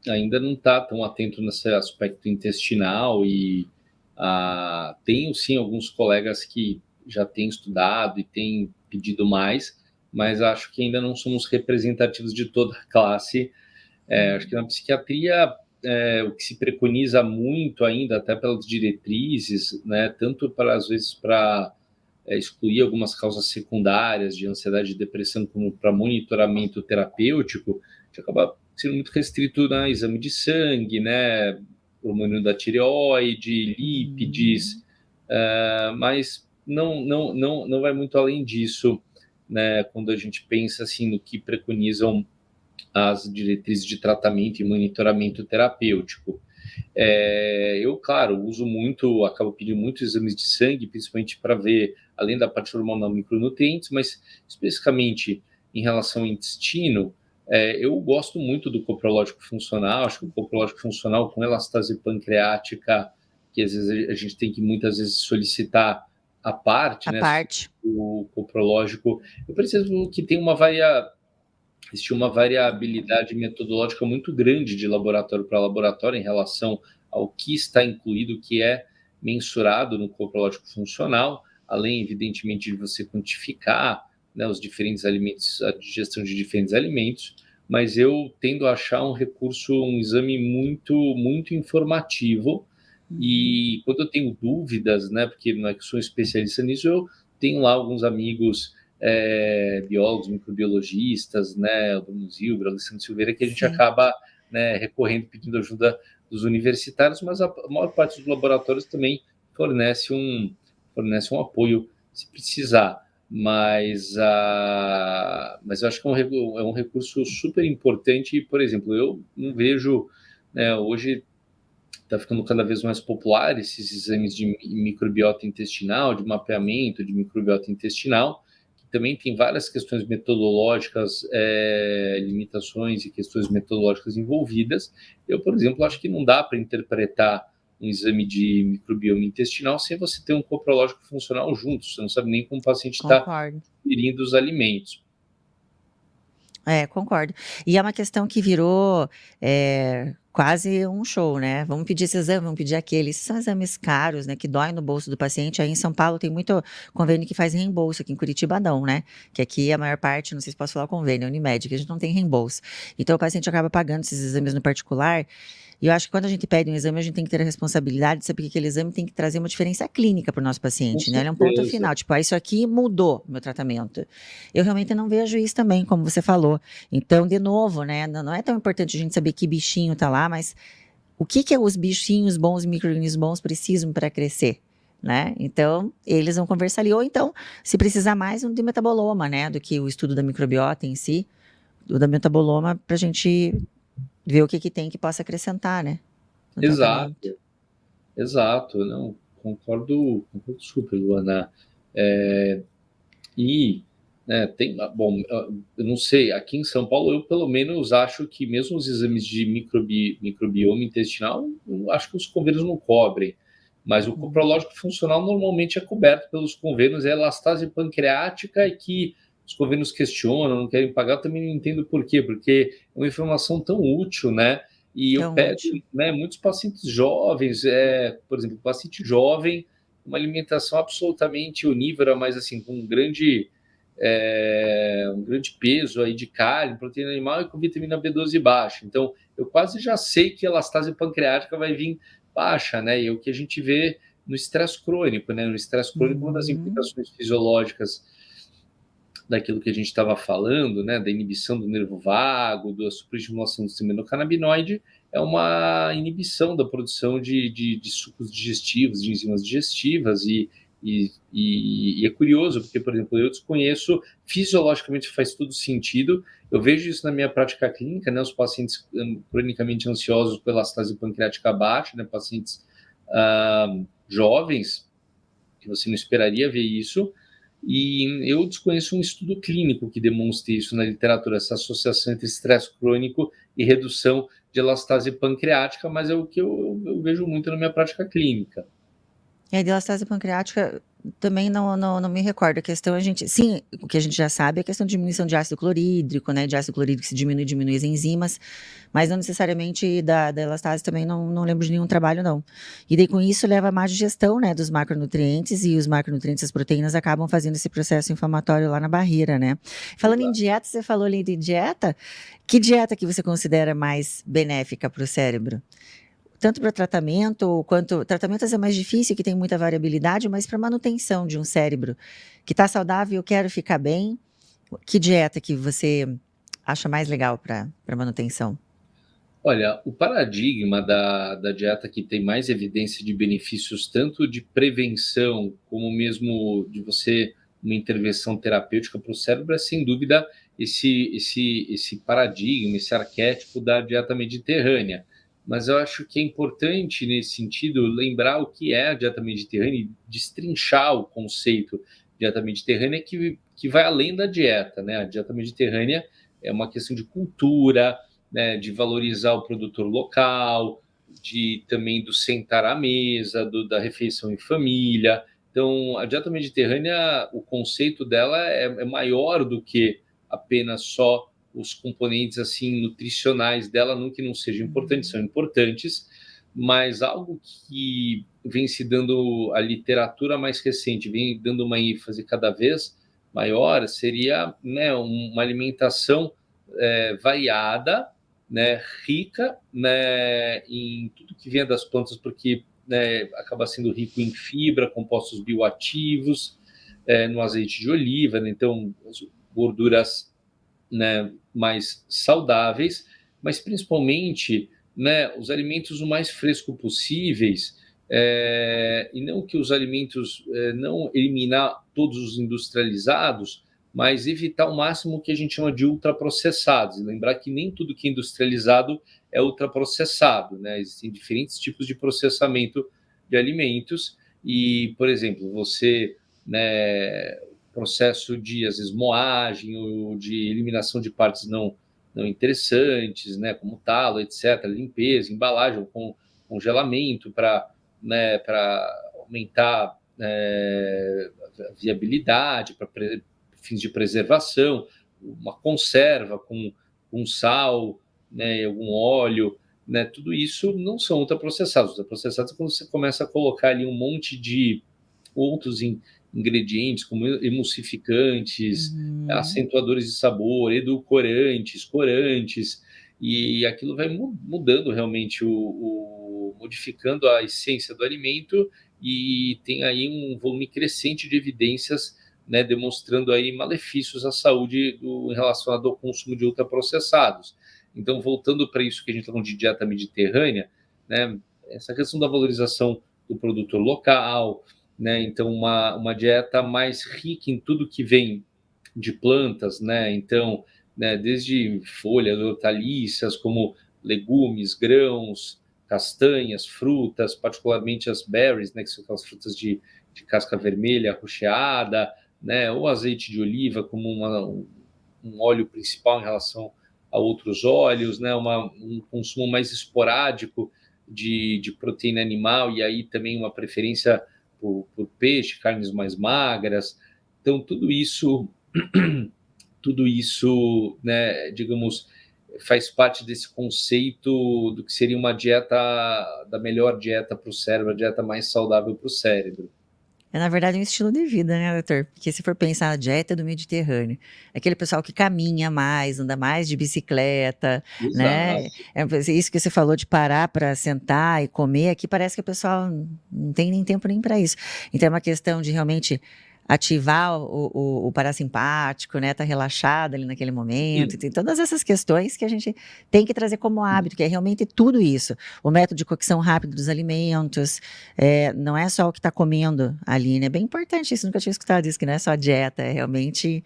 ainda não está tão atento nesse aspecto intestinal e tenho sim alguns colegas que já têm estudado e têm pedido mais, mas acho que ainda não somos representativos de toda a classe. Acho que na psiquiatria o que se preconiza muito ainda, até pelas diretrizes, né? Tanto para às vezes para excluir algumas causas secundárias de ansiedade e depressão como para monitoramento terapêutico, que acaba sendo muito restrito na exame de sangue, né, hormônio da tireoide, lípides, mas não vai muito além disso, né, quando a gente pensa assim no que preconizam as diretrizes de tratamento e monitoramento terapêutico. Eu, claro, uso muito, acabo pedindo muitos exames de sangue, principalmente para ver, além da parte hormonal, micronutrientes, mas especificamente em relação ao intestino, eu gosto muito do coprológico funcional. Acho que o coprológico funcional com elastase pancreática, que às vezes a gente tem que muitas vezes solicitar a parte, A né, parte. o coprológico, eu preciso que tenha existe uma variabilidade metodológica muito grande de laboratório para laboratório em relação ao que está incluído, que é mensurado no coprológico funcional, além, evidentemente, de você quantificar, né, os diferentes alimentos, a digestão de diferentes alimentos, mas eu tendo a achar um exame muito informativo, e quando eu tenho dúvidas, né, porque não é que eu sou especialista nisso, eu tenho lá alguns amigos biólogos, microbiologistas, né, o Bruno Zilber, Alessandro Silveira, que a gente Sim. acaba, né, recorrendo, pedindo ajuda dos universitários, mas a maior parte dos laboratórios também fornece um apoio se precisar. Mas eu acho que é um recurso super importante. E, por exemplo, eu não vejo, né, hoje está ficando cada vez mais popular esses exames de microbiota intestinal, de mapeamento de microbiota intestinal, que também tem várias questões metodológicas, limitações e questões metodológicas envolvidas. Eu, por exemplo, acho que não dá para interpretar um exame de microbioma intestinal sem você ter um coprológico funcional junto. Você não sabe nem como o paciente está Concordo. ingerindo os alimentos. Concordo. E é uma questão que virou quase um show, né? Vamos pedir esse exame, vamos pedir aquele. Esses são exames caros, né? Que doem no bolso do paciente. Aí em São Paulo tem muito convênio que faz reembolso, aqui em Curitiba não, né? Que aqui a maior parte, não sei se posso falar convênio, Unimed, que a gente não tem reembolso. Então o paciente acaba pagando esses exames no particular. E eu acho que quando a gente pede um exame, a gente tem que ter a responsabilidade de saber que aquele exame tem que trazer uma diferença clínica para o nosso Com paciente, né? Ele é um ponto certeza. final. Tipo, isso aqui mudou o meu tratamento. Eu realmente não vejo isso também, como você falou. Então, de novo, né? Não é tão importante a gente saber que bichinho tá lá, mas o que os bichinhos bons, micro-organismos bons precisam para crescer, né? Então, eles vão conversar ali. Ou então, se precisar mais, um de metaboloma, né? Do que o estudo da microbiota em si, o da metaboloma, para a gente ver o que tem que possa acrescentar, né? No tratamento. Exato, exato. Não, concordo super, Luana. E bom, eu não sei, aqui em São Paulo eu pelo menos acho que mesmo os exames de microbioma intestinal, eu acho que os convênios não cobrem, mas o coprológico funcional normalmente é coberto pelos convênios, é elastase pancreática, e que os convênios questionam, não querem pagar. Eu também não entendo por quê, porque é uma informação tão útil, né? E eu Então, pego, útil. né, muitos pacientes jovens, por exemplo, paciente jovem, uma alimentação absolutamente onívora, mas assim, com um grande peso aí de carne, proteína animal e com vitamina B12 baixa. Então, eu quase já sei que a elastase pancreática vai vir baixa, né? E é o que a gente vê no estresse crônico, né? No estresse crônico, uma das implicações fisiológicas daquilo que a gente estava falando, né, da inibição do nervo vago, da superestimulação do sistema endocannabinoide, é uma inibição da produção de sucos digestivos, de enzimas digestivas, e E é curioso, porque, por exemplo, eu desconheço, fisiologicamente faz todo sentido, eu vejo isso na minha prática clínica, né, os pacientes cronicamente ansiosos com elastase pancreática baixa, né, pacientes jovens, que você não esperaria ver isso, e eu desconheço um estudo clínico que demonstre isso na literatura, essa associação entre estresse crônico e redução de elastase pancreática, mas é o que eu vejo muito na minha prática clínica. E a diastase pancreática também não me recordo. A questão sim, o que a gente já sabe é a questão de diminuição de ácido clorídrico, né? De ácido clorídrico se diminui as enzimas, mas não necessariamente da elastase também não lembro de nenhum trabalho, não. E daí com isso leva a má digestão, né? Dos macronutrientes, e os macronutrientes, as proteínas, acabam fazendo esse processo inflamatório lá na barreira, né? Falando em dieta, você falou ali de dieta. Que dieta que você considera mais benéfica para o cérebro? Tanto para tratamento, quanto tratamentos é mais difícil, que tem muita variabilidade, mas para manutenção de um cérebro que está saudável, eu quero ficar bem, que dieta que você acha mais legal para manutenção? Olha, o paradigma da dieta que tem mais evidência de benefícios, tanto de prevenção, como mesmo de você, uma intervenção terapêutica para o cérebro, é sem dúvida esse paradigma, esse arquétipo da dieta mediterrânea. Mas eu acho que é importante, nesse sentido, lembrar o que é a dieta mediterrânea e destrinchar o conceito de dieta mediterrânea que vai além da dieta, né? A dieta mediterrânea é uma questão de cultura, né, de valorizar o produtor local, também do sentar à mesa, da refeição em família. Então, a dieta mediterrânea, o conceito dela é maior do que apenas só os componentes assim nutricionais dela, não que não sejam importantes, são importantes, mas algo que vem se dando, a literatura mais recente vem dando uma ênfase cada vez maior, seria, né, uma alimentação variada, né, rica, né, em tudo que vem das plantas, porque, né, acaba sendo rico em fibra, compostos bioativos, no azeite de oliva, né, então gorduras, né, mais saudáveis, mas principalmente, né, os alimentos o mais fresco possíveis, e não que os alimentos, não eliminar todos os industrializados, mas evitar ao máximo o que a gente chama de ultraprocessados. E lembrar que nem tudo que é industrializado é ultraprocessado, né? Existem diferentes tipos de processamento de alimentos e, por exemplo, você, né, processo de, às vezes, moagem ou de eliminação de partes não interessantes, né, como talo, etc., limpeza, embalagem, com congelamento para, né, aumentar a viabilidade, para fins de preservação, uma conserva com sal, né, algum óleo, né, tudo isso não são ultraprocessados. Ultraprocessados é quando você começa a colocar ali um monte de outros ingredientes, como emulsificantes, acentuadores de sabor, edulcorantes, corantes, e aquilo vai mudando realmente, modificando a essência do alimento, e tem aí um volume crescente de evidências, né, demonstrando aí malefícios à saúde em relação ao consumo de ultraprocessados. Então, voltando para isso que a gente está falando de dieta mediterrânea, né, essa questão da valorização do produtor local, né, então uma dieta mais rica em tudo que vem de plantas, né, então, né, desde folhas, hortaliças, como legumes, grãos, castanhas, frutas, particularmente as berries, né, que são aquelas frutas de casca vermelha, rocheada, né, ou azeite de oliva como um óleo principal em relação a outros óleos, né, um consumo mais esporádico de proteína animal, e aí também uma preferência por peixe, carnes mais magras. Então, tudo isso, né, digamos, faz parte desse conceito do que seria uma dieta, da melhor dieta para o cérebro, a dieta mais saudável para o cérebro. É, na verdade, um estilo de vida, né, doutor? Porque se for pensar na dieta do Mediterrâneo, aquele pessoal que caminha mais, anda mais de bicicleta, né? Exato. Isso que você falou de parar para sentar e comer, aqui parece que o pessoal não tem nem tempo nem para isso. Então é uma questão de realmente ativar o parasimpático, né? Tá relaxada ali naquele momento. Tem todas essas questões que a gente tem que trazer como hábito, que é realmente tudo isso. O método de cocção rápido dos alimentos, não é só o que está comendo ali, né? É bem importante isso, nunca tinha escutado isso, que não é só a dieta, é realmente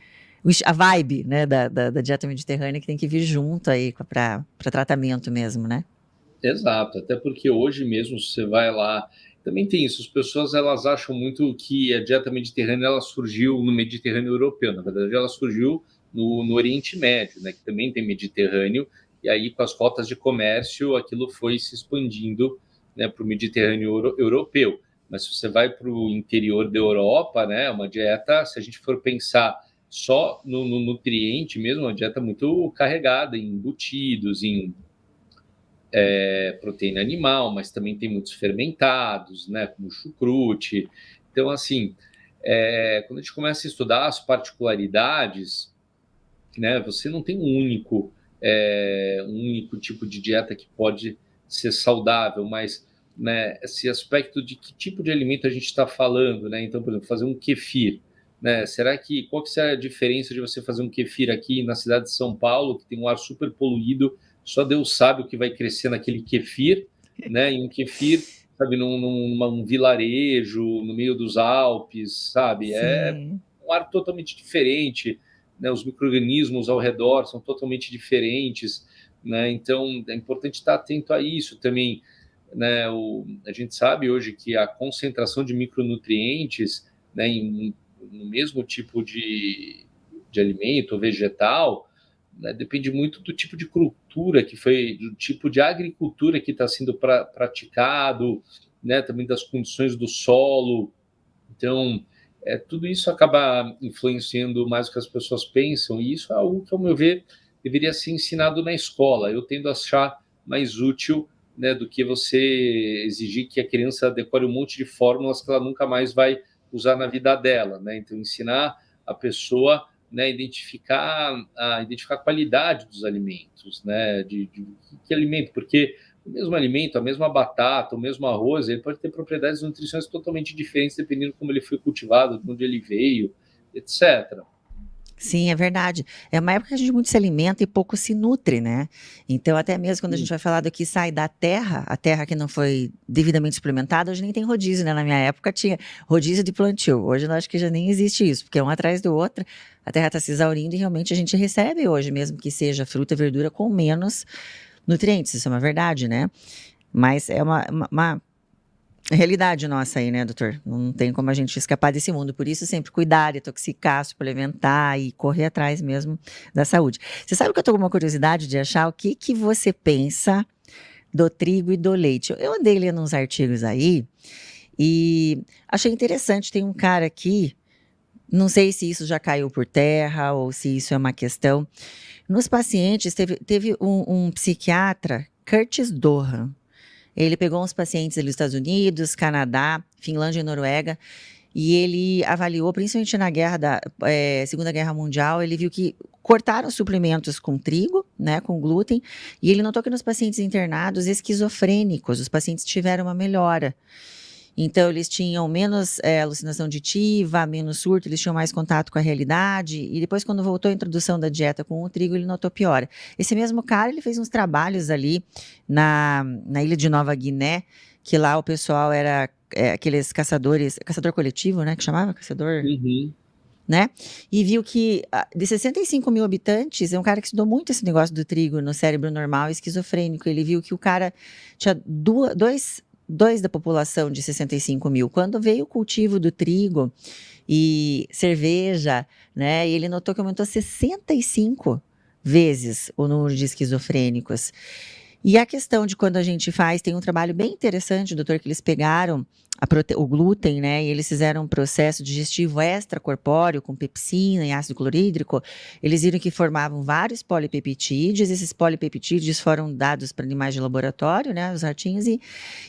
a vibe, né, da dieta mediterrânea que tem que vir junto aí para tratamento mesmo, né? Exato, até porque hoje mesmo você vai lá, também tem isso, as pessoas elas acham muito que a dieta mediterrânea ela surgiu no Mediterrâneo europeu, na verdade ela surgiu no Oriente Médio, né, que também tem Mediterrâneo, e aí com as rotas de comércio aquilo foi se expandindo, né, para o Mediterrâneo europeu. Mas se você vai para o interior da Europa, né, uma dieta, se a gente for pensar só no nutriente mesmo, uma dieta muito carregada em embutidos, em proteína animal, mas também tem muitos fermentados, né, como chucrute. Então, assim, quando a gente começa a estudar as particularidades, né, você não tem um único tipo de dieta que pode ser saudável, mas, né, esse aspecto de que tipo de alimento a gente está falando, né? Então, por exemplo, fazer um kefir, né? Qual que será a diferença de você fazer um kefir aqui na cidade de São Paulo, que tem um ar super poluído, só Deus sabe o que vai crescer naquele kefir, né? E um kefir, sabe, num vilarejo, no meio dos Alpes, sabe? É Sim. um ar totalmente diferente, né? Os micro-organismos ao redor são totalmente diferentes, né? Então, é importante estar atento a isso também, né? A gente sabe hoje que a concentração de micronutrientes, né, no mesmo tipo de alimento vegetal, né, depende muito do tipo de cultura do tipo de agricultura que está sendo praticado, né, também das condições do solo. Então, tudo isso acaba influenciando mais o que as pessoas pensam, e isso é algo que, ao meu ver, deveria ser ensinado na escola. Eu tendo a achar mais útil, né, do que você exigir que a criança decore um monte de fórmulas que ela nunca mais vai usar na vida dela, né? Então, ensinar a pessoa, né, identificar a qualidade dos alimentos, né? De que alimento, porque o mesmo alimento, a mesma batata, o mesmo arroz, ele pode ter propriedades nutricionais totalmente diferentes dependendo de como ele foi cultivado, de onde ele veio, etc. Sim, é verdade. É uma época que a gente muito se alimenta e pouco se nutre, né? Então, até mesmo quando a gente vai falar do que sai da terra, a terra que não foi devidamente suplementada, hoje nem tem rodízio, né? Na minha época tinha rodízio de plantio. Hoje eu acho que já nem existe isso, porque é um atrás do outro, a terra está se exaurindo e realmente a gente recebe hoje, mesmo que seja fruta, verdura, com menos nutrientes. Isso é uma verdade, né? Mas é uma realidade nossa aí, né, doutor? Não tem como a gente escapar desse mundo. Por isso, sempre cuidar, detoxicar, suplementar e correr atrás mesmo da saúde. Você sabe que eu tô com uma curiosidade de achar o que você pensa do trigo e do leite. Eu andei lendo uns artigos aí e achei interessante. Tem um cara aqui, não sei se isso já caiu por terra ou se isso é uma questão. Nos pacientes, teve um psiquiatra, Curtis Dohan. Ele pegou uns pacientes ali dos Estados Unidos, Canadá, Finlândia e Noruega, e ele avaliou, principalmente na Segunda Guerra Mundial, ele viu que cortaram suplementos com trigo, né, com glúten, e ele notou que nos pacientes internados esquizofrênicos, os pacientes tiveram uma melhora. Então, eles tinham menos alucinação auditiva, menos surto, eles tinham mais contato com a realidade. E depois, quando voltou a introdução da dieta com o trigo, ele notou piora. Esse mesmo cara, ele fez uns trabalhos ali na ilha de Nova Guiné, que lá o pessoal era aqueles caçadores, caçador coletivo, né, que chamava caçador... Né? E viu que de 65 mil habitantes, é um cara que estudou muito esse negócio do trigo no cérebro normal e esquizofrênico. Ele viu que o cara tinha dois da população de 65 mil. Quando veio o cultivo do trigo e cerveja, né, e ele notou que aumentou 65 vezes o número de esquizofrênicos. E a questão de quando a gente tem um trabalho bem interessante, doutor, que eles pegaram o glúten, né, e eles fizeram um processo digestivo extracorpóreo com pepsina e ácido clorídrico. Eles viram que formavam vários polipeptídeos, esses polipeptídeos foram dados para animais de laboratório, né, os ratinhos, e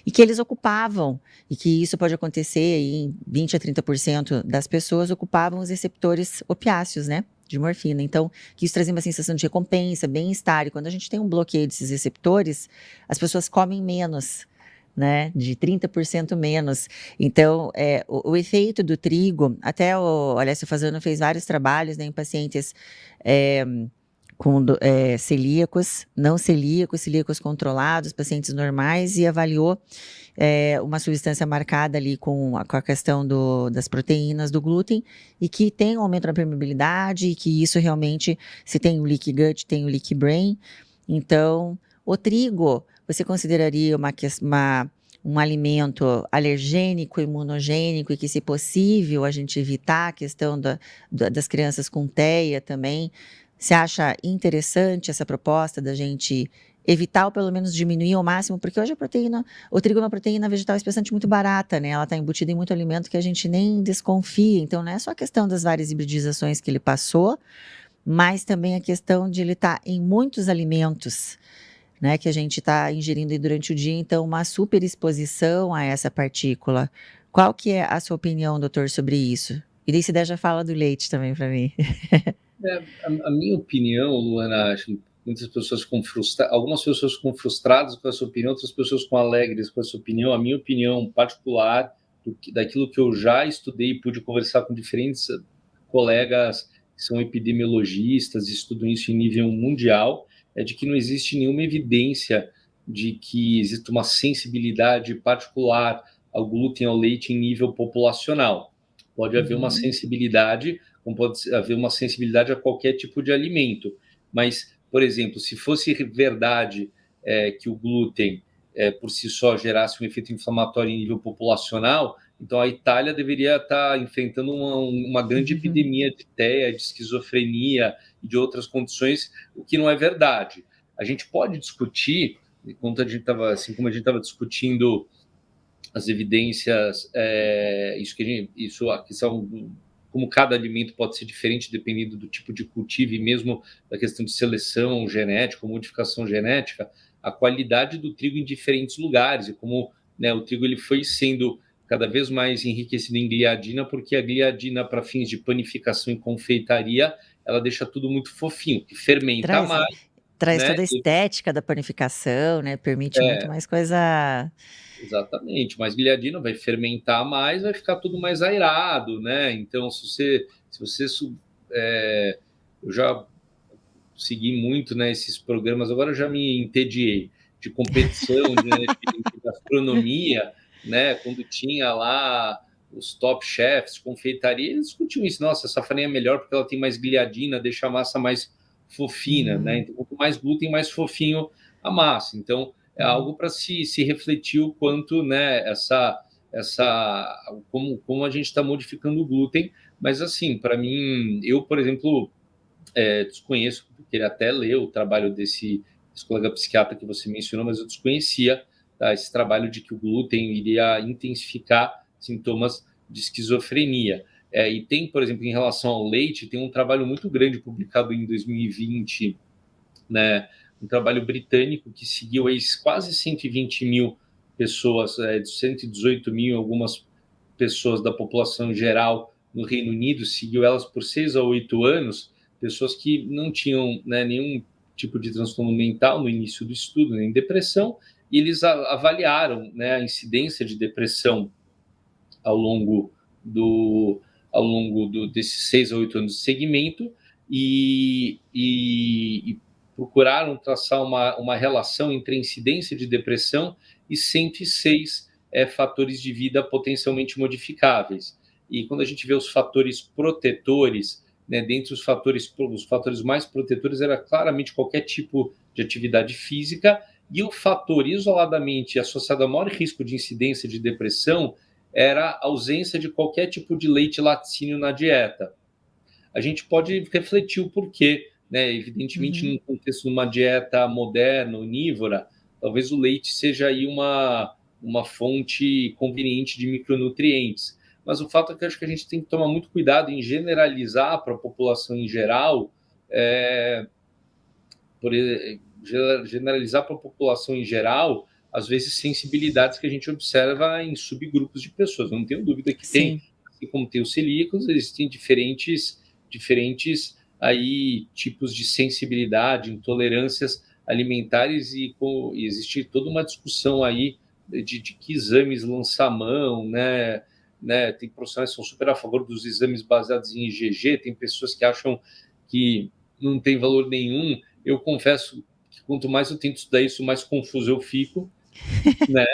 que eles ocupavam, e que isso pode acontecer em 20 a 30% das pessoas ocupavam os receptores opiáceos, né, de morfina. Então, que isso trazia uma sensação de recompensa, bem-estar. E quando a gente tem um bloqueio desses receptores, as pessoas comem menos, né, de 30% menos. Então, o efeito do trigo, até o Alessio Fasano fez vários trabalhos, né, em pacientes celíacos, não celíacos, celíacos controlados, pacientes normais, e avaliou uma substância marcada ali com a questão das proteínas do glúten, e que tem um aumento na permeabilidade, e que isso realmente, se tem o leaky gut, tem o leaky brain. Então, o trigo, você consideraria um alimento alergênico, imunogênico, e que, se possível, a gente evitar a questão das crianças com TEA também? Você acha interessante essa proposta da gente evitar ou pelo menos diminuir ao máximo? Porque hoje o trigo é uma proteína vegetal especialmente muito barata, né? Ela está embutida em muito alimento que a gente nem desconfia. Então, não é só a questão das várias hibridizações que ele passou, mas também a questão de ele estar em muitos alimentos, né, que a gente está ingerindo aí durante o dia. Então, uma superexposição a essa partícula. Qual que é a sua opinião, doutor, sobre isso? E daí, se der, já fala do leite também para mim. A minha opinião, Luana, acho que muitas pessoas ficam frustradas, algumas pessoas ficam frustradas com a sua opinião, outras pessoas ficam alegres com a sua opinião. A minha opinião particular, daquilo que eu já estudei e pude conversar com diferentes colegas que são epidemiologistas e estudam isso em nível mundial, é de que não existe nenhuma evidência de que existe uma sensibilidade particular ao glúten, ao leite em nível populacional. Pode haver uma sensibilidade, como pode haver uma sensibilidade a qualquer tipo de alimento. Mas, por exemplo, se fosse verdade que o glúten, por si só, gerasse um efeito inflamatório em nível populacional, então a Itália deveria estar enfrentando uma grande epidemia de TEA, de esquizofrenia e de outras condições, o que não é verdade. A gente pode discutir, assim como a gente estava discutindo as evidências, a questão como cada alimento pode ser diferente dependendo do tipo de cultivo e mesmo da questão de seleção genética, modificação genética, a qualidade do trigo em diferentes lugares, e como, né, o trigo ele foi sendo cada vez mais enriquecido em gliadina, porque a gliadina, para fins de panificação e confeitaria, ela deixa tudo muito fofinho, que fermenta mais. Traz Né? toda a estética da panificação, né? Permite muito mais coisa. Exatamente, mas gliadina vai fermentar mais, vai ficar tudo mais airado, né? Então, eu já segui muito, né, esses programas, agora eu já me entediei de competição, de gastronomia, né? Quando tinha lá os top chefs, confeitaria, eles discutiam isso. Nossa, essa farinha é melhor porque ela tem mais gliadina, deixa a massa mais fofina, né? Então, quanto mais glúten, mais fofinho a massa. Então, é algo para se refletir o quanto, né, como a gente está modificando o glúten. Mas, assim, para mim, eu, por exemplo, desconheço, queria até ler o trabalho desse colega psiquiatra que você mencionou, mas eu desconhecia, tá, esse trabalho de que o glúten iria intensificar sintomas de esquizofrenia. E tem, por exemplo, em relação ao leite, tem um trabalho muito grande publicado em 2020, né, um trabalho britânico que seguiu aí quase 120 mil pessoas, 118 mil, algumas pessoas da população geral no Reino Unido, seguiu elas por 6 a 8 anos, pessoas que não tinham, né, nenhum tipo de transtorno mental no início do estudo, nem depressão, e eles avaliaram, né, a incidência de depressão ao longo desses 6 a 8 anos de segmento, e procuraram traçar uma relação entre a incidência de depressão e 106 fatores de vida potencialmente modificáveis. E quando a gente vê os fatores protetores, né, dentre os fatores mais protetores era claramente qualquer tipo de atividade física, e o fator isoladamente associado a maior risco de incidência de depressão era a ausência de qualquer tipo de leite laticínio na dieta. A gente pode refletir o porquê, né? Evidentemente, num contexto de uma dieta moderna, onívora, talvez o leite seja aí uma fonte conveniente de micronutrientes. Mas o fato é que eu acho que a gente tem que tomar muito cuidado em generalizar para a população em geral, às vezes, sensibilidades que a gente observa em subgrupos de pessoas. Eu não tenho dúvida que tem, assim como tem os celíacos, existem diferentes aí tipos de sensibilidade, intolerâncias alimentares, e existe toda uma discussão aí de que exames lançar mão, né? Tem profissionais que são super a favor dos exames baseados em IgG, tem pessoas que acham que não tem valor nenhum. Eu confesso que quanto mais eu tento estudar isso, mais confuso eu fico, né?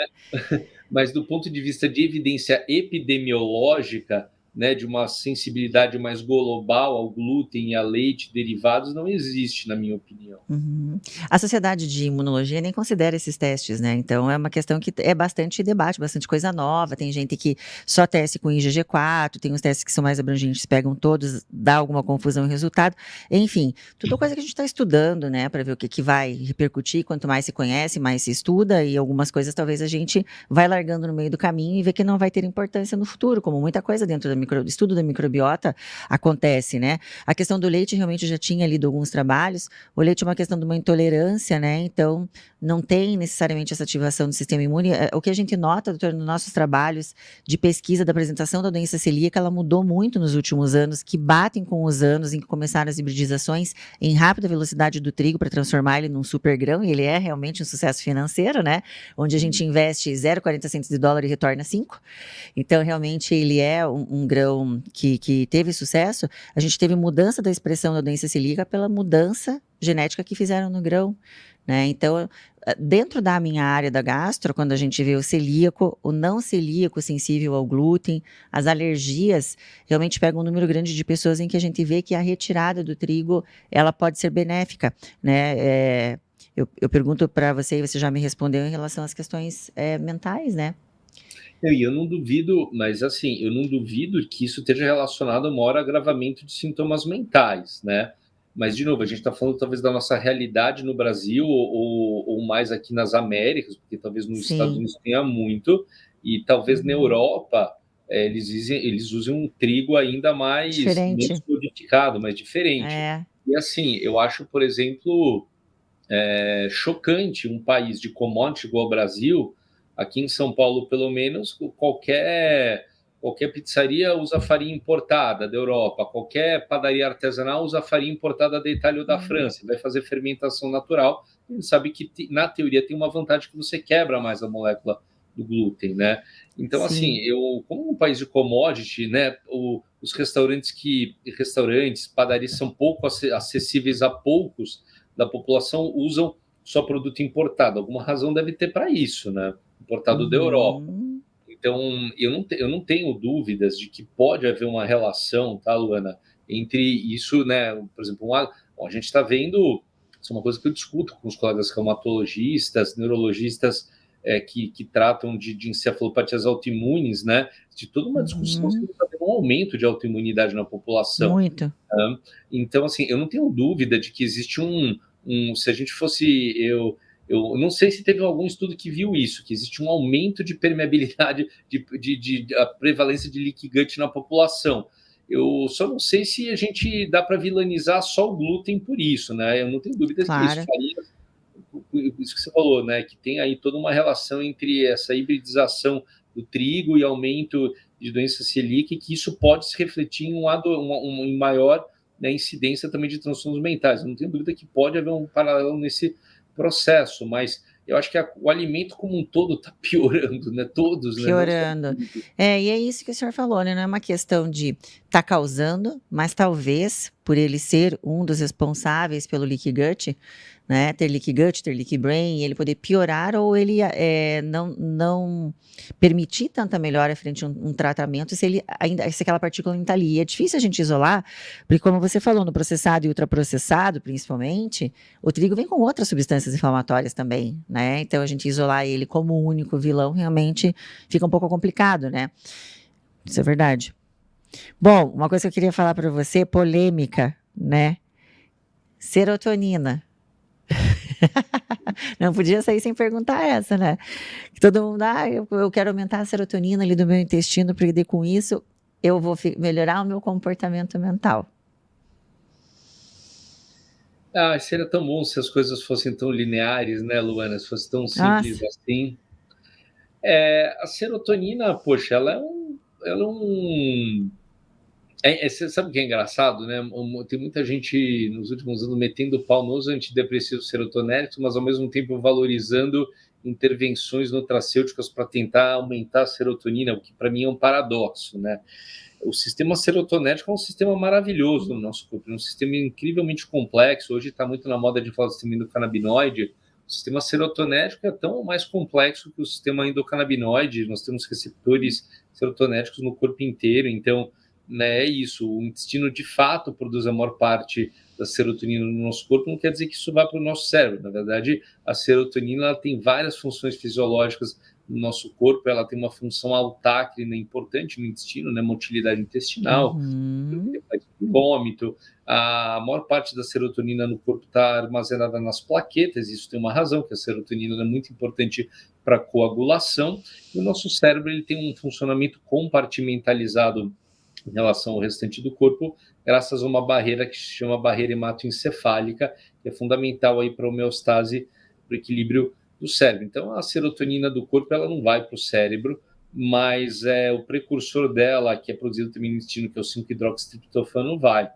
Mas do ponto de vista de evidência epidemiológica, né, de uma sensibilidade mais global ao glúten e a leite derivados, não existe, na minha opinião. Uhum. A Sociedade de Imunologia nem considera esses testes, né? Então é uma questão que é bastante debate, bastante coisa nova. Tem gente que só teste com IgG4, tem os testes que são mais abrangentes, pegam todos, dá alguma confusão no resultado. Enfim, tudo coisa que a gente está estudando, né, para ver o que vai repercutir. Quanto mais se conhece, mais se estuda, e algumas coisas talvez a gente vai largando no meio do caminho e vê que não vai ter importância no futuro, como muita coisa dentro do estudo da microbiota acontece, né? A questão do leite, realmente eu já tinha lido alguns trabalhos. O leite é uma questão de uma intolerância, né? Então, não tem necessariamente essa ativação do sistema imune. O que a gente nota, doutor, nos nossos trabalhos de pesquisa da apresentação da doença celíaca, ela mudou muito nos últimos anos, que batem com os anos em que começaram as hibridizações em rápida velocidade do trigo para transformar ele num super grão, e ele é realmente um sucesso financeiro, né? Onde a gente investe 0,40 centos de dólar e retorna 5. Então, realmente, ele é um grão que teve sucesso. A gente teve mudança da expressão da doença celíaca pela mudança genética que fizeram no grão, né? Então, dentro da minha área da gastro, quando a gente vê o celíaco, o não celíaco sensível ao glúten, as alergias, realmente pega um número grande de pessoas em que a gente vê que a retirada do trigo, ela pode ser benéfica, né? Eu pergunto para você, e você já me respondeu em relação às questões mentais, né? Eu não duvido, mas assim, eu não duvido que isso esteja relacionado a um maior agravamento de sintomas mentais, né? Mas, de novo, a gente está falando talvez da nossa realidade no Brasil ou mais aqui nas Américas, porque talvez nos Estados Sim. Unidos tenha muito, e talvez na Europa eles usem um trigo ainda mais, menos Diferente. modificado, mas diferente. É. E assim, eu acho, por exemplo, chocante um país de commodity igual ao Brasil. Aqui em São Paulo, pelo menos, qualquer pizzaria usa farinha importada da Europa, qualquer padaria artesanal usa farinha importada da Itália ou da França, vai fazer fermentação natural. A gente sabe que, na teoria, tem uma vantagem que você quebra mais a molécula do glúten, né? Então, assim, Sim. como um país de commodity, né, os restaurantes, padarias são pouco acessíveis a poucos da população, usam só produto importado. Alguma razão deve ter para isso, né? Importado da Europa. Uhum. Então, eu não tenho dúvidas de que pode haver uma relação, tá, Luana, entre isso, né? Por exemplo, a gente está vendo, isso é uma coisa que eu discuto com os colegas reumatologistas, neurologistas que tratam de encefalopatias autoimunes, né? De toda uma discussão sobre um aumento de autoimunidade na população. Muito. Então, assim, eu não tenho dúvida de que existe se a gente fosse, eu não sei se teve algum estudo que viu isso, que existe um aumento de permeabilidade, de a prevalência de leaky gut na população. Eu só não sei se a gente dá para vilanizar só o glúten por isso, né? Eu não tenho dúvidas que isso Claro. faria, isso que você falou, né? Que tem aí toda uma relação entre essa hibridização do trigo e aumento de doença celíaca, e que isso pode se refletir em maior, né, incidência também de transtornos mentais. Eu não tenho dúvida que pode haver um paralelo nesse processo, mas eu acho que o alimento como um todo está piorando, né? Todos, né? Não só Piorando. E é isso que o senhor falou, né? Não é uma questão de tá causando, mas talvez por ele ser um dos responsáveis pelo leaky gut, né? Ter leaky gut, ter leaky brain, ele poder piorar ou ele não permitir tanta melhora frente a um tratamento se aquela partícula ainda está ali. É difícil a gente isolar, porque como você falou, no processado e ultraprocessado, principalmente, o trigo vem com outras substâncias inflamatórias também, né? Então a gente isolar ele como o único vilão realmente fica um pouco complicado, né? Isso é verdade. Bom, uma coisa que eu queria falar para você, polêmica, né? Serotonina. Não podia sair sem perguntar essa, né? Todo mundo, eu quero aumentar a serotonina ali do meu intestino, porque com isso eu vou melhorar o meu comportamento mental. Seria tão bom se as coisas fossem tão lineares, né, Luana? Se fosse tão simples assim. A serotonina, poxa, ela é um você sabe o que é engraçado, né? Tem muita gente nos últimos anos metendo pau nos antidepressivos serotonéricos, mas ao mesmo tempo valorizando intervenções nutracêuticas para tentar aumentar a serotonina, o que para mim é um paradoxo, né? O sistema serotonético é um sistema maravilhoso no nosso corpo, é um sistema incrivelmente complexo. Hoje está muito na moda de falar do sistema endocannabinoide. O sistema serotonético é tão mais complexo que o sistema endocannabinoide. Nós temos receptores serotonéticos no corpo inteiro, então, né, é isso. O intestino, de fato, produz a maior parte da serotonina no nosso corpo, não quer dizer que isso vá para o nosso cérebro. Na verdade, a serotonina ela tem várias funções fisiológicas no nosso corpo, ela tem uma função autácrina importante no intestino, né, motilidade intestinal, vômito. A maior parte da serotonina no corpo está armazenada nas plaquetas, isso tem uma razão, que a serotonina é muito importante para coagulação, e o nosso cérebro ele tem um funcionamento compartimentalizado em relação ao restante do corpo, graças a uma barreira que se chama barreira hematoencefálica, que é fundamental aí para a homeostase, para o equilíbrio do cérebro. Então, a serotonina do corpo ela não vai para o cérebro, mas o precursor dela, que é produzido também no intestino, que é o 5-hidroxitriptofano, vai.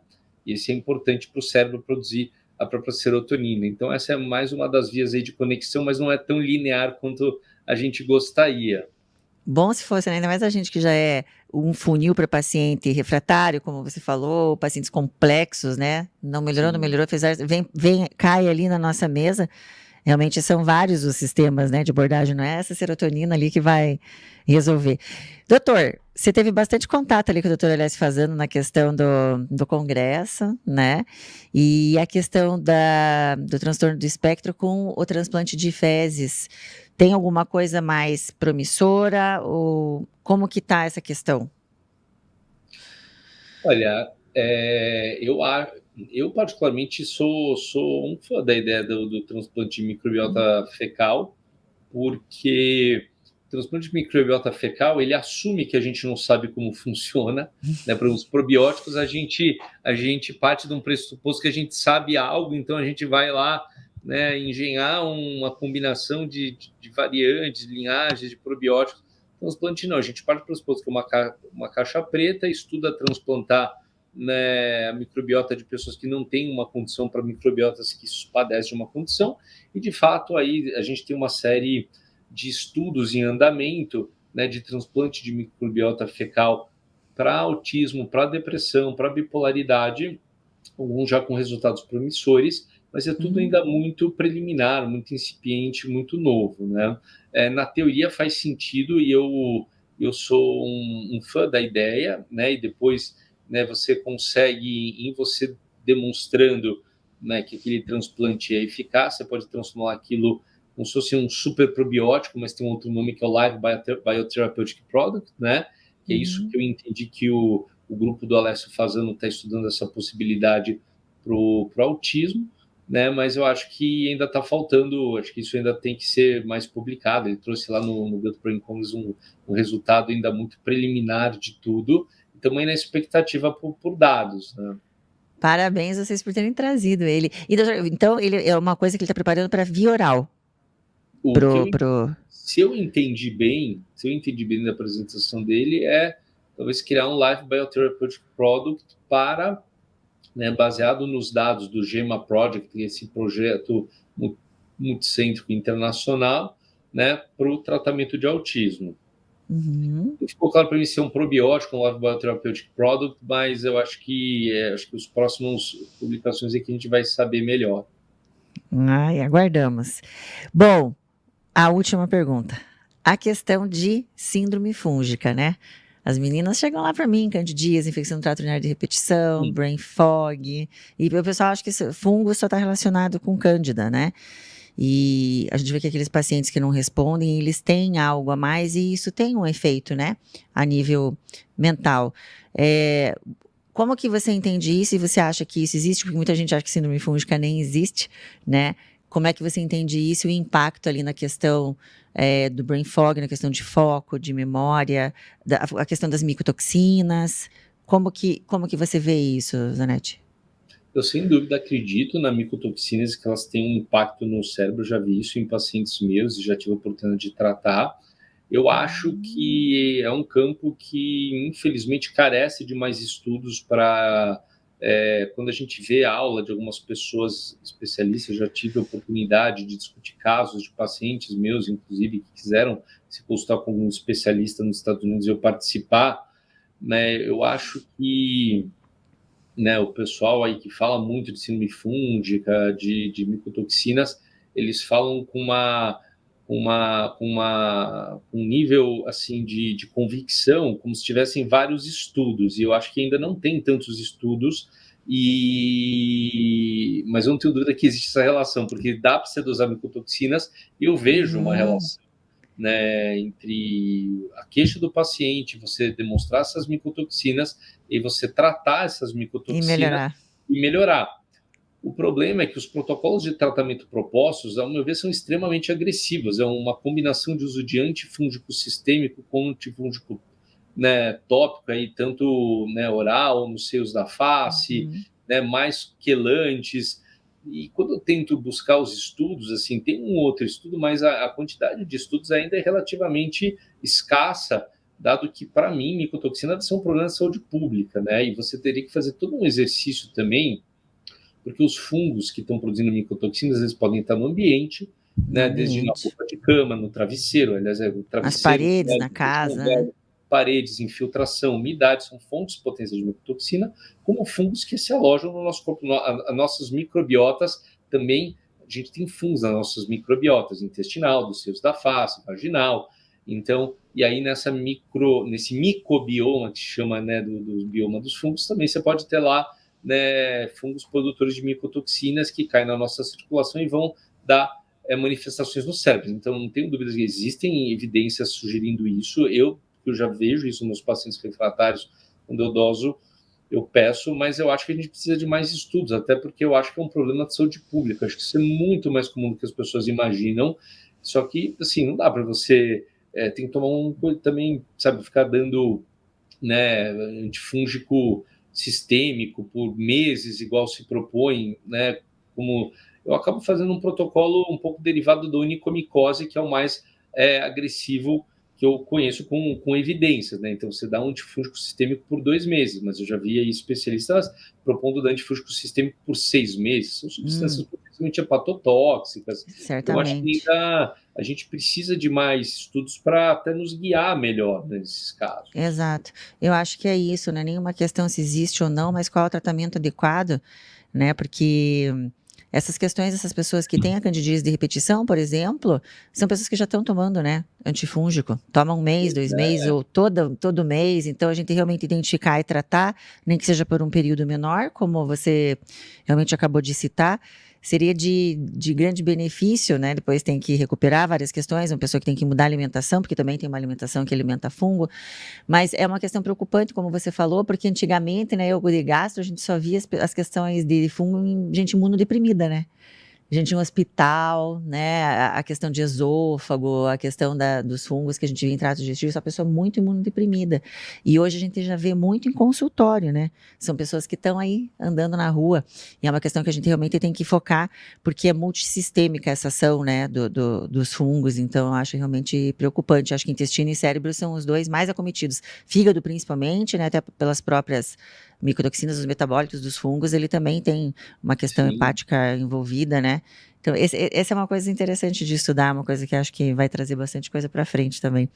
E esse é importante para o cérebro produzir a própria serotonina. Então, essa é mais uma das vias aí de conexão, mas não é tão linear quanto a gente gostaria. Bom se fosse, né? Ainda mais a gente que já é um funil para paciente refratário, como você falou, pacientes complexos, né? Não melhorou, não melhorou, cai ali na nossa mesa. Realmente são vários os sistemas, né, de abordagem, não é essa serotonina ali que vai resolver. Doutor, você teve bastante contato ali com o doutor Alessio Fasano na questão do congresso, né? E a questão do transtorno do espectro com o transplante de fezes. Tem alguma coisa mais promissora? Ou como que está essa questão? Olha, eu particularmente sou um fã da ideia do transplante de microbiota fecal, porque o transplante de microbiota fecal, ele assume que a gente não sabe como funciona, né? Para os probióticos, a gente parte de um pressuposto que a gente sabe algo, então a gente vai lá, né, engenhar uma combinação de variantes, linhagens de probióticos. Transplante não, a gente parte do pressuposto que é uma caixa preta, estuda transplantar, né, a microbiota de pessoas que não têm uma condição para microbiotas que padecem de uma condição, e de fato aí a gente tem uma série de estudos em andamento, né, de transplante de microbiota fecal para autismo, para depressão, para bipolaridade, alguns já com resultados promissores, mas é tudo ainda muito preliminar, muito incipiente, muito novo, né? Na teoria faz sentido e eu sou um fã da ideia, né? E depois, né, você consegue, em você demonstrando, né, que aquele transplante é eficaz, você pode transformar aquilo como se fosse um super probiótico, mas tem um outro nome que é o Live Biotherapeutic Product, né? Que é isso que eu entendi que o grupo do Alessio Fasano está estudando essa possibilidade para o autismo, né? Mas eu acho que ainda está faltando, acho que isso ainda tem que ser mais publicado. Ele trouxe lá no Gut Brain Congress um resultado ainda muito preliminar de tudo, e também na expectativa por dados, né? Parabéns vocês por terem trazido ele. E, doutor, então, ele é uma coisa que ele está preparando para via oral. Se eu entendi bem da apresentação dele, talvez criar um Live Biotherapeutic Product para, né, baseado nos dados do GEMA Project, esse projeto multicêntrico internacional, né, para o tratamento de autismo. Ficou claro para mim ser um probiótico, um Live Biotherapeutic Product, mas eu acho que os próximos publicações aqui a gente vai saber melhor. Ai, aguardamos. Bom, a última pergunta. A questão de síndrome fúngica, né? As meninas chegam lá para mim, candidíase, infecção do trato urinário de repetição, brain fog, e o pessoal acha que fungo só está relacionado com cândida, né? E a gente vê que aqueles pacientes que não respondem, eles têm algo a mais e isso tem um efeito, né? A nível mental. Como que você entende isso e você acha que isso existe? Porque muita gente acha que síndrome fúngica nem existe, né? Como é que você entende isso e o impacto ali na questão do brain fog, na questão de foco, de memória, a questão das micotoxinas? Como que você vê isso, Zanetti? Eu, sem dúvida, acredito na micotoxinas, que elas têm um impacto no cérebro, já vi isso em pacientes meus e já tive a oportunidade de tratar. Eu acho que é um campo que, infelizmente, carece de mais estudos para quando a gente vê a aula de algumas pessoas especialistas, já tive a oportunidade de discutir casos de pacientes meus, inclusive, que quiseram se consultar com um especialista nos Estados Unidos e eu participar, né, eu acho que, né, o pessoal aí que fala muito de síndrome fúngica, de micotoxinas, eles falam com um nível assim de convicção, como se tivessem vários estudos, e eu acho que ainda não tem tantos estudos, mas eu não tenho dúvida que existe essa relação, porque dá para você dosar micotoxinas, e eu vejo uma relação, né, entre a queixa do paciente, você demonstrar essas micotoxinas e você tratar essas E micotoxinas melhorar. e melhorar. O problema é que os protocolos de tratamento propostos, ao meu ver, são extremamente agressivos. É uma combinação de uso de antifúngico sistêmico com antifúngico, né, tópico, aí, tanto, né, oral, nos seios da face, né, mais quelantes. E quando eu tento buscar os estudos, assim, tem um outro estudo, mas a quantidade de estudos ainda é relativamente escassa, dado que, para mim, micotoxina deve ser um problema de saúde pública, né? E você teria que fazer todo um exercício também, porque os fungos que estão produzindo micotoxinas, eles podem estar no ambiente, né, desde na roupa de cama, no travesseiro, aliás, o As travesseiro, paredes né, na casa, né? paredes, infiltração, umidade, são fontes potentes de micotoxina, como fungos que se alojam no nosso corpo. As nossas microbiotas também, a gente tem fungos nas nossas microbiotas, intestinal, dos seios da face, vaginal. Então, e aí nesse microbioma, que se chama, né, do bioma dos fungos, também você pode ter lá, né, fungos produtores de micotoxinas que caem na nossa circulação e vão dar manifestações no cérebro. Então, não tenho dúvidas que existem evidências sugerindo isso. Eu já vejo isso nos pacientes refratários, quando eu doso, eu peço, mas eu acho que a gente precisa de mais estudos, até porque eu acho que é um problema de saúde pública. Acho que isso é muito mais comum do que as pessoas imaginam. Só que, assim, não dá para você... tem que tomar também, sabe, ficar dando, né, antifúngico sistêmico por meses, igual se propõe, né? Como eu acabo fazendo um protocolo um pouco derivado da onicomicose, que é o mais agressivo que eu conheço com evidências, né? Então você dá um antifúngico sistêmico por 2 meses, mas eu já vi aí especialistas propondo dar antifúngico sistêmico por 6 meses. São substâncias potencialmente hepatotóxicas. Então acho que Certamente. ainda a gente precisa de mais estudos para até nos guiar melhor nesses casos. Exato. Eu acho que é isso, não é nenhuma questão se existe ou não, mas qual é o tratamento adequado, né? Porque essas questões, essas pessoas que têm a candidíase de repetição, por exemplo, são pessoas que já estão tomando, né, antifúngico. Tomam 1 mês, 2 meses ou todo mês. Então a gente realmente identificar e tratar, nem que seja por um período menor, como você realmente acabou de citar, seria de grande benefício, né? Depois tem que recuperar várias questões, uma pessoa que tem que mudar a alimentação, porque também tem uma alimentação que alimenta fungo, mas é uma questão preocupante, como você falou, porque antigamente, né, eu de gastro, a gente só via as questões de fungo em gente imunodeprimida, né? A gente tinha um hospital, né? A questão de esôfago, a questão dos fungos que a gente via em trato digestivo, essa pessoa muito imunodeprimida. E hoje a gente já vê muito em consultório, né? São pessoas que estão aí andando na rua. E é uma questão que a gente realmente tem que focar, porque é multissistêmica essa ação, né? Dos fungos. Então, eu acho realmente preocupante. Acho que intestino e cérebro são os dois mais acometidos. Fígado, principalmente, né? Até pelas próprias micotoxinas, os metabólitos dos fungos, ele também tem uma questão hepática envolvida, né? Então, essa é uma coisa interessante de estudar, uma coisa que acho que vai trazer bastante coisa para frente também.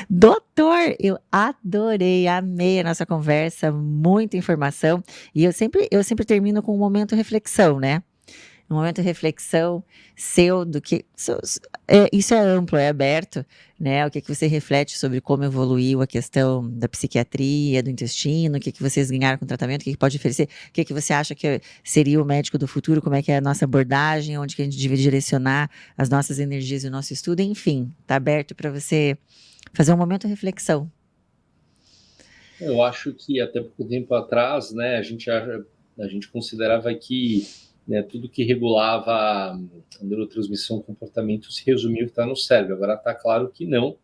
Doutor, eu adorei, amei a nossa conversa, muita informação, e eu sempre termino com um momento reflexão, né? Um momento de reflexão seu do que... isso é amplo, é aberto, né? O que você reflete sobre como evoluiu a questão da psiquiatria, do intestino, o que vocês ganharam com o tratamento, o que pode oferecer, o que você acha que seria o médico do futuro, como é que é a nossa abordagem, onde que a gente deve direcionar as nossas energias e o nosso estudo, enfim, está aberto para você fazer um momento de reflexão. Eu acho que até pouco tempo atrás, né, a gente considerava que, né, tudo que regulava a neurotransmissão, comportamento se resumia ao que está no cérebro. Agora está claro que não,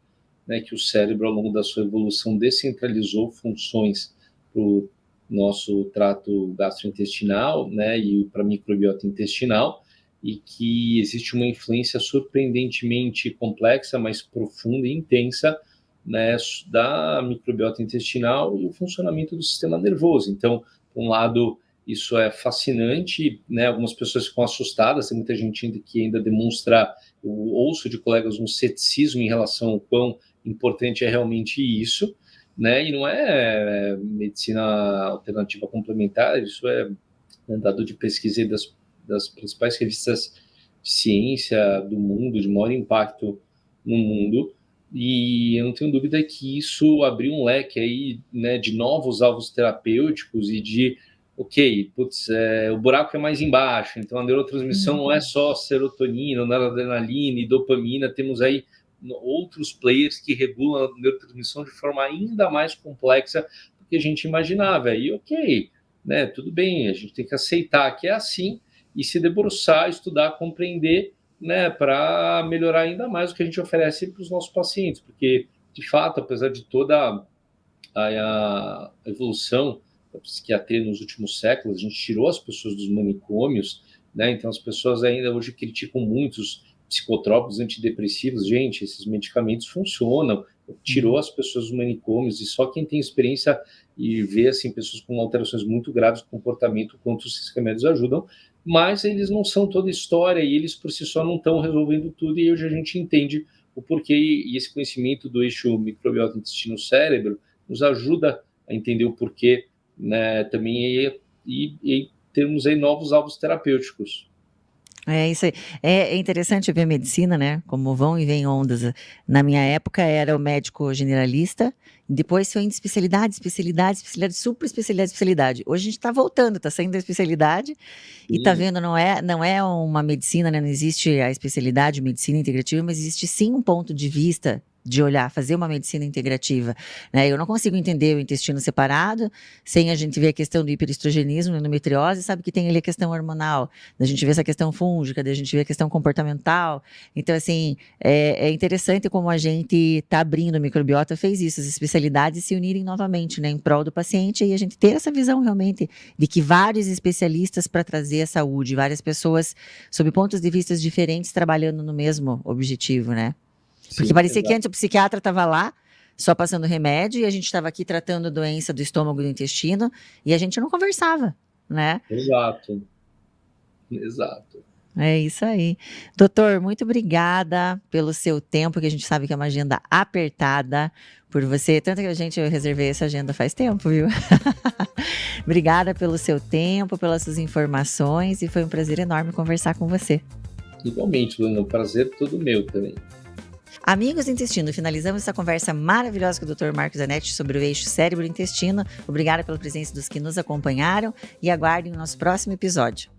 né, que o cérebro, ao longo da sua evolução, descentralizou funções para o nosso trato gastrointestinal, né, e para a microbiota intestinal, e que existe uma influência surpreendentemente complexa, mas profunda e intensa, né, da microbiota intestinal e o funcionamento do sistema nervoso. Então, por um lado, isso é fascinante, né? Algumas pessoas ficam assustadas, tem muita gente ainda que ainda demonstra, eu ouço de colegas um ceticismo em relação ao quão importante é realmente isso, né? E não é medicina alternativa complementar, isso é dado de pesquisa das principais revistas de ciência do mundo, de maior impacto no mundo, e eu não tenho dúvida que isso abriu um leque aí, né, de novos alvos terapêuticos e de, ok, putz, o buraco é mais embaixo, então a neurotransmissão não é só serotonina, noradrenalina e dopamina, temos aí outros players que regulam a neurotransmissão de forma ainda mais complexa do que a gente imaginava. E ok, né, tudo bem, a gente tem que aceitar que é assim e se debruçar, estudar, compreender, né, para melhorar ainda mais o que a gente oferece para os nossos pacientes, porque, de fato, apesar de toda a evolução da psiquiatria nos últimos séculos, a gente tirou as pessoas dos manicômios, né, então as pessoas ainda hoje criticam muitos psicotrópicos, antidepressivos. Gente, esses medicamentos funcionam, tirou as pessoas dos manicômios, e só quem tem experiência e vê assim, pessoas com alterações muito graves do comportamento, quanto esses remédios ajudam, mas eles não são toda história e eles por si só não estão resolvendo tudo, e hoje a gente entende o porquê, e esse conhecimento do eixo microbiota intestino-cérebro nos ajuda a entender o porquê, né, também, e termos aí novos alvos terapêuticos. É isso aí. É interessante ver a medicina, né? Como vão e vêm ondas. Na minha época era o médico generalista, depois foi em especialidade, super especialidade, especialidade. Hoje a gente está voltando, está saindo da especialidade e está vendo, não é uma medicina, né? Não existe a especialidade, medicina integrativa, mas existe sim um ponto de vista de olhar, fazer uma medicina integrativa, né? Eu não consigo entender o intestino separado sem a gente ver a questão do hiperestrogenismo, endometriose, sabe que tem ali a questão hormonal, a gente vê essa questão fúngica, a gente vê a questão comportamental. Então, assim, é interessante como a gente está abrindo, a microbiota fez isso, as especialidades se unirem novamente, né, em prol do paciente, e a gente ter essa visão realmente de que vários especialistas para trazer a saúde, várias pessoas sob pontos de vista diferentes trabalhando no mesmo objetivo, né? Porque Sim, parecia exato. que antes o psiquiatra estava lá, só passando remédio, e a gente estava aqui tratando a doença do estômago e do intestino, e a gente não conversava, né? Exato. Exato. É isso aí. Doutor, muito obrigada pelo seu tempo, que a gente sabe que é uma agenda apertada por você, tanto que eu reservei essa agenda faz tempo, viu? Obrigada pelo seu tempo, pelas suas informações, e foi um prazer enorme conversar com você. Igualmente, Luana, o prazer é todo meu também. Amigos do Intestino, finalizamos essa conversa maravilhosa com o Dr. Marcos Zanetti sobre o eixo cérebro-intestino. Obrigada pela presença dos que nos acompanharam e aguardem o nosso próximo episódio.